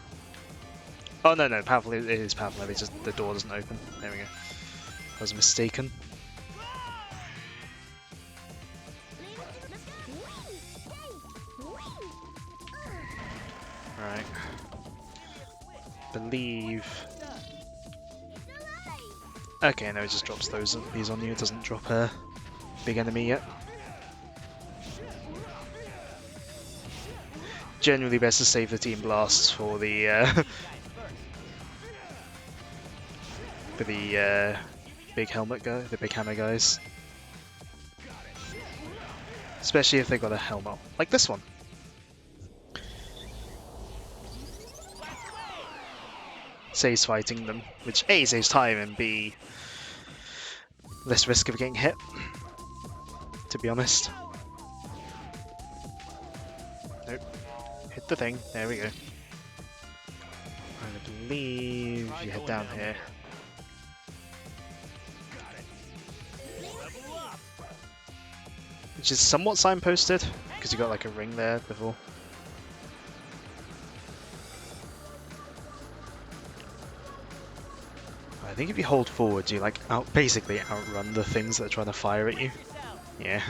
Oh no, powerful, it is powerful, it's just the door doesn't open. There we go. I was mistaken. Right. Believe. Okay, no, it just drops these on you. It doesn't drop a big enemy yet. Generally, best to save the Team Blasts for the big helmet guy, the big hammer guys. Especially if they got a helmet like this one. Saves fighting them, which A saves time and B less risk of getting hit, to be honest. Nope. Hit the thing, there we go. I believe you head down here. Which is somewhat signposted, because you got like a ring there before. I think if you hold forward, you like basically outrun the things that are trying to fire at you. Yeah.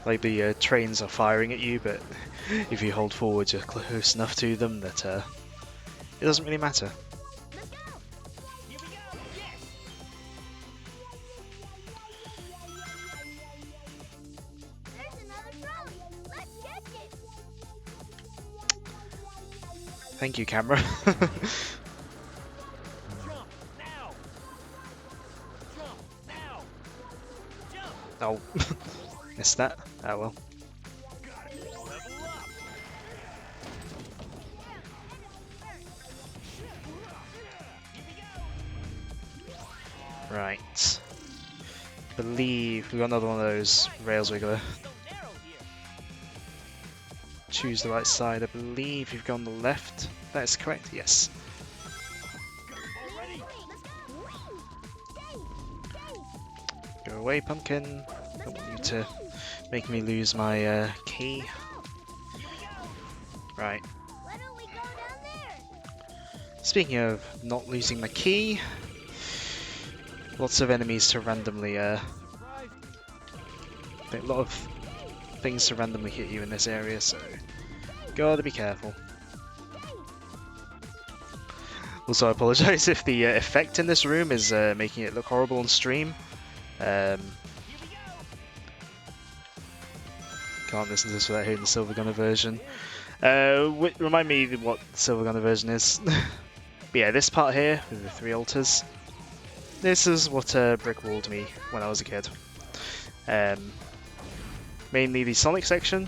Like the trains are firing at you, but if you hold forward, you're close enough to them that it doesn't really matter. There's another trolley. Let's catch it. Thank you, camera. Jump now. Jump now. Jump! Oh, missed that. Oh well. Level up. Right. Believe we got another one of those rails we gotta So narrow here. choose the right side. I believe you've gone the left. That is correct, yes. Go away, pumpkin. Don't want you to make me lose my key. Right. Why don't we go down there? Speaking of not losing my key, lots of enemies to randomly, a lot of things to randomly hit you in this area, so gotta be careful. Also, I apologise if the effect in this room is making it look horrible on stream. Can't listen to this without hearing the Silver Gunner version. Remind me what the Silver Gunner version is. But yeah, this part here with the 3 altars. This is what brickwalled me when I was a kid. Mainly the Sonic section.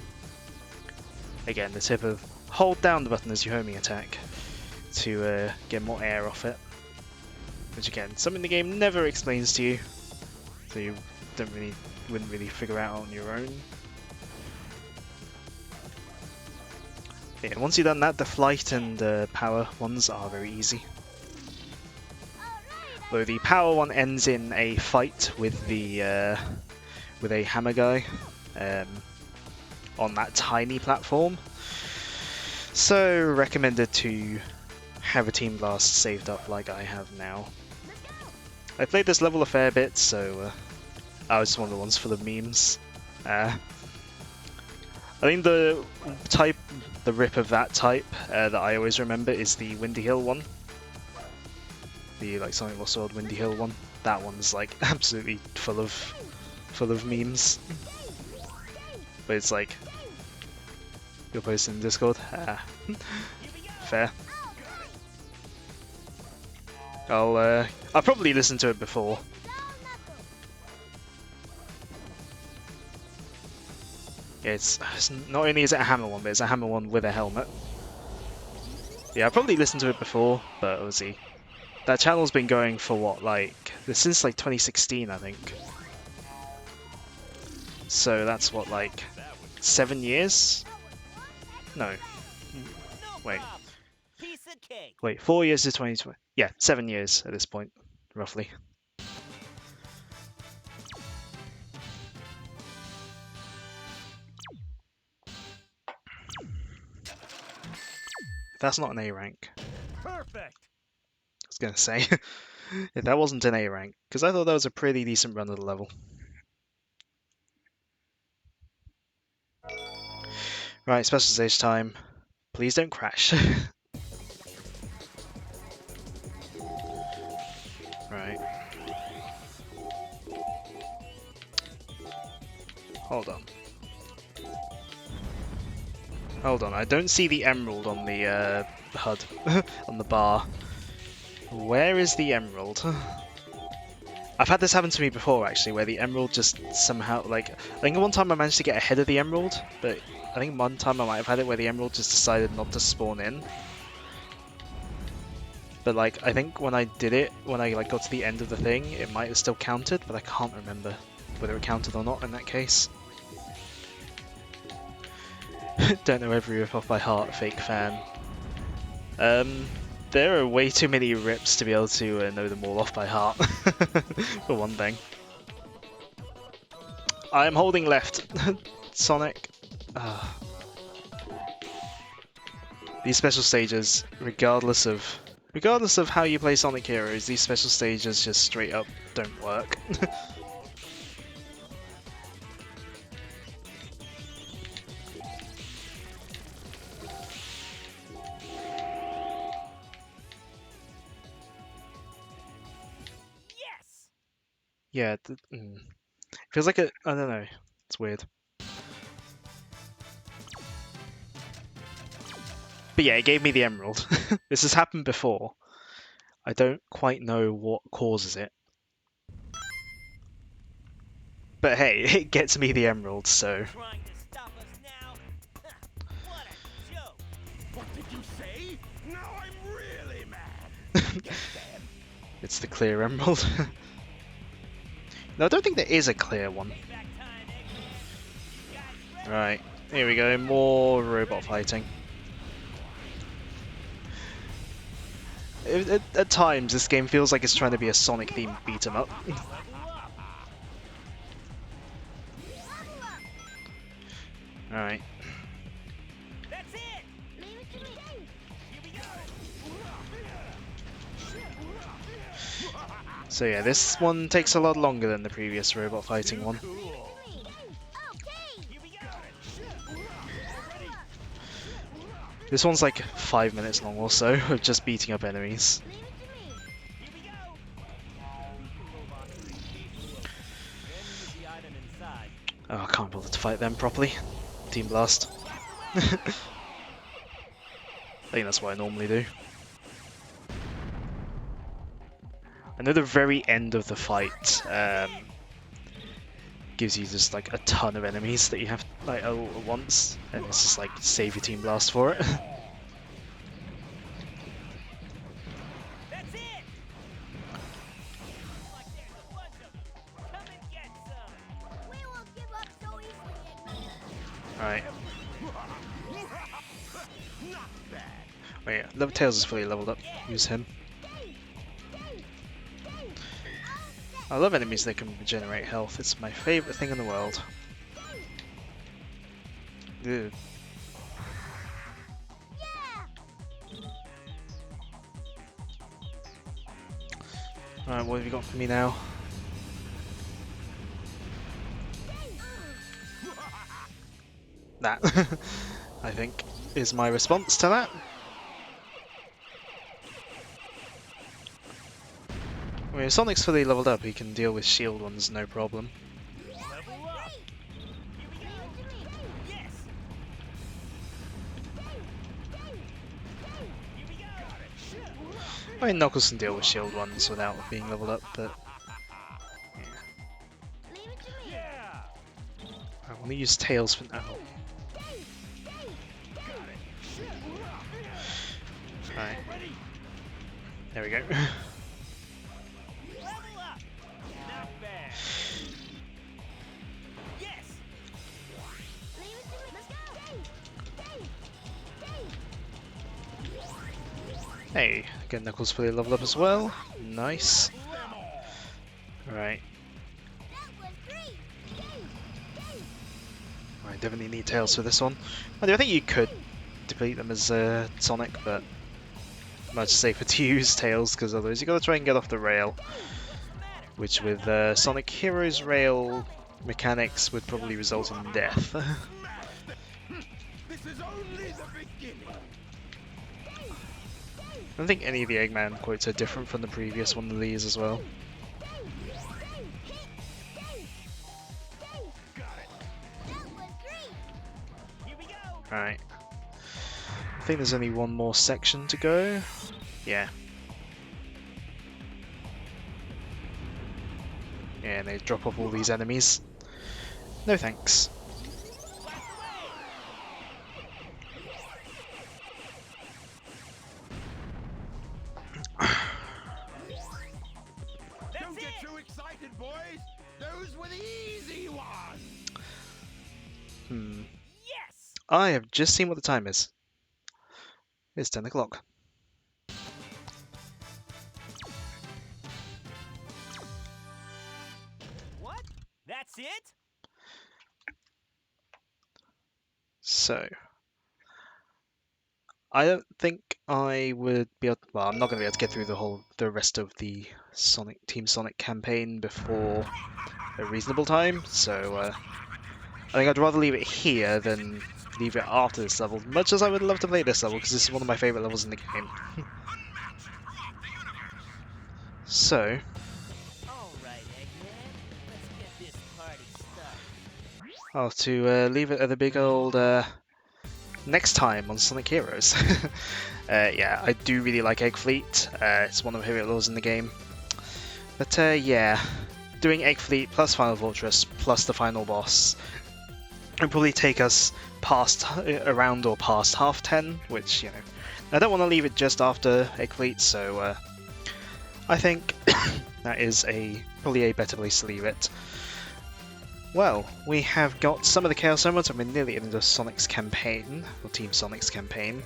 Again, the tip of hold down the button as you homing attack to get more air off it. Which again, something the game never explains to you, so you wouldn't really figure out on your own. Yeah, once you've done that, the flight and power ones are very easy. Though the power one ends in a fight with a hammer guy on that tiny platform. So recommended to have a Team Blast saved up like I have now. I played this level a fair bit, so I was one of the ones full of memes. I think the rip of that type that I always remember is the Windy Hill one. The like Sonic Lost World Windy Hill one. That one's like absolutely full of memes. But it's like you'll post in Discord. Fair. I've probably listened to it before. Yeah, it's not only is it a hammer one, but it's a hammer one with a helmet. Yeah, I've probably listened to it before, but obviously that channel's been going for what, like since like 2016, I think. So that's what, like 7 years? No. No Wait. problem. Piece of cake. Wait, 4 years to 2020. Yeah, 7 years at this point, roughly. That's not an A rank. Perfect. I was gonna say, if that wasn't an A rank, because I thought that was a pretty decent run of the level. Right, special stage time. Please don't crash. Right. Hold on. Hold on, I don't see the emerald on the HUD, on the bar. Where is the emerald? I've had this happen to me before, actually, where the emerald just somehow, like, I think one time I managed to get ahead of the emerald, but I think one time I might have had it where the emerald just decided not to spawn in. But, like, I think when I did it, when I, like, got to the end of the thing, it might have still counted, but I can't remember whether it counted or not in that case. Don't know every rip off by heart, fake fan. There are way too many rips to be able to know them all off by heart, for one thing. I am holding left, Sonic. These special stages, regardless of how you play Sonic Heroes, these special stages just straight up don't work. Yes. Yeah, feels like I don't know. It's weird. But yeah, it gave me the emerald. This has happened before. I don't quite know what causes it. But hey, it gets me the emerald, so... Trying to stop us now? What a joke! What did you say? Now I'm really mad. Get them. It's the clear emerald. No, I don't think there is a clear one. Payback time, Eggman. You guys ready? Right, here we go, more robot fighting. At times, this game feels like it's trying to be a Sonic-themed beat-em-up. Level up. Alright. That's it. Leave it to me. Here we go. So yeah, this one takes a lot longer than the previous robot fighting one. Cool. Okay. Here we go. This one's like 5 minutes long or so, of just beating up enemies. Leave it to me. Here we go. Then use the item inside. Oh, I can't bother to fight them properly. Team Blast. I think that's what I normally do. I know the very end of the fight gives you just like a ton of enemies that you have like all at once, and it's just like save your Team Blast for it. That's it. Like there's a bunch of them. Come and get some. We won't give up so easily, Eggman. Alright. Not bad. Wait, yeah, Tails is fully leveled up. Use him. I love enemies that can regenerate health. It's my favourite thing in the world. Ew. Alright, what have you got for me now? That, I think, is my response to that. I mean, if Sonic's fully leveled up, he can deal with shield ones no problem. Level up. Here we go. Yes. Here we go. I mean, Knuckles can deal with shield ones without being leveled up, but Leave it to me. Yeah. I want to use Tails for now. Alright, there we go. Level up. Not bad. Yes. Leave it to me. Let's go. Hey, get Knuckles fully leveled up as well. Nice. Alright, That was great. I definitely need Tails for this one. I think you could deplete them as Sonic, but much safer to use Tails, because otherwise you gotta try and get off the rail, which with Sonic Heroes rail mechanics would probably result in death. This is only the beginning. I don't think any of the Eggman quotes are different from the previous one of these as well. That was great. Here we go. Alright. I think there's only one more section to go. Yeah. Yeah, and they drop off all these enemies. No thanks. Don't get too excited, boys. Those were the easy ones. Yes. I have just seen what the time is. It's 10 o'clock. What? That's it? So, I don't think I would be able. Well, I'm not going to be able to get through the rest of the Team Sonic campaign before a reasonable time. So, I think I'd rather leave it here than leave it after this level. Much as I would love to play this level, because this is one of my favorite levels in the game. So, All right, Eggman. Let's get this party started. I'll have to leave it at the big old next time on Sonic Heroes. Yeah, I do really like Egg Fleet. It's one of my favorite lures in the game. But yeah, doing Egg Fleet plus Final Fortress plus the final boss would probably take us past around or past half 10, which, you know, I don't want to leave it just after Egg Fleet, so I think that is probably a better place to leave it. Well, we have got some of the Chaos Emeralds and we're nearly into Sonic's campaign, or Team Sonic's campaign.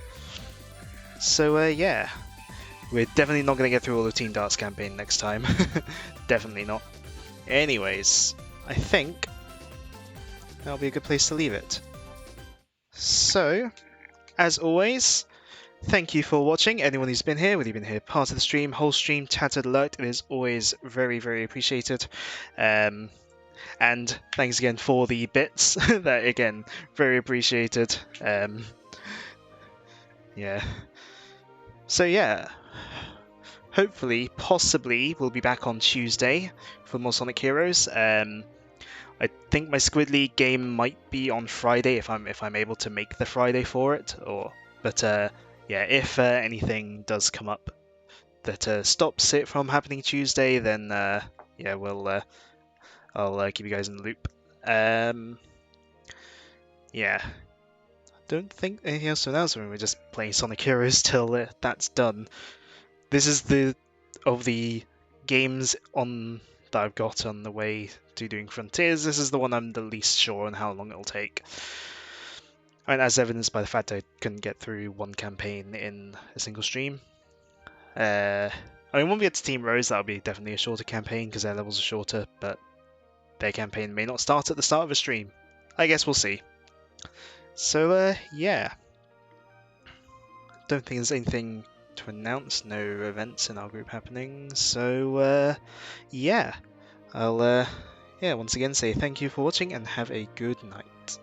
So yeah, we're definitely not going to get through all the Team Darts campaign next time. Definitely not. Anyways, I think that'll be a good place to leave it. So, as always, thank you for watching. Anyone who's been here, whether you've been here part of the stream, whole stream, chatted alert, it is always very, very appreciated. And thanks again for the bits. That again, very appreciated. Yeah. So yeah, hopefully, possibly, we'll be back on Tuesday for more Sonic Heroes. I think my Squid League game might be on Friday if I'm able to make the Friday for it. But yeah, if anything does come up that stops it from happening Tuesday, then yeah, I'll keep you guys in the loop. Yeah. Don't think anything else to announce. We're just playing Sonic Heroes till that's done. This is of the games that I've got on the way to doing Frontiers. This is the one I'm the least sure on how long it'll take. And as evidenced by the fact I couldn't get through one campaign in a single stream. I mean, when we get to Team Rose, that'll be definitely a shorter campaign because their levels are shorter, but their campaign may not start at the start of a stream. I guess we'll see. So, yeah. Don't think there's anything to announce, no events in our group happening, so, yeah. I'll, yeah, once again say thank you for watching and have a good night.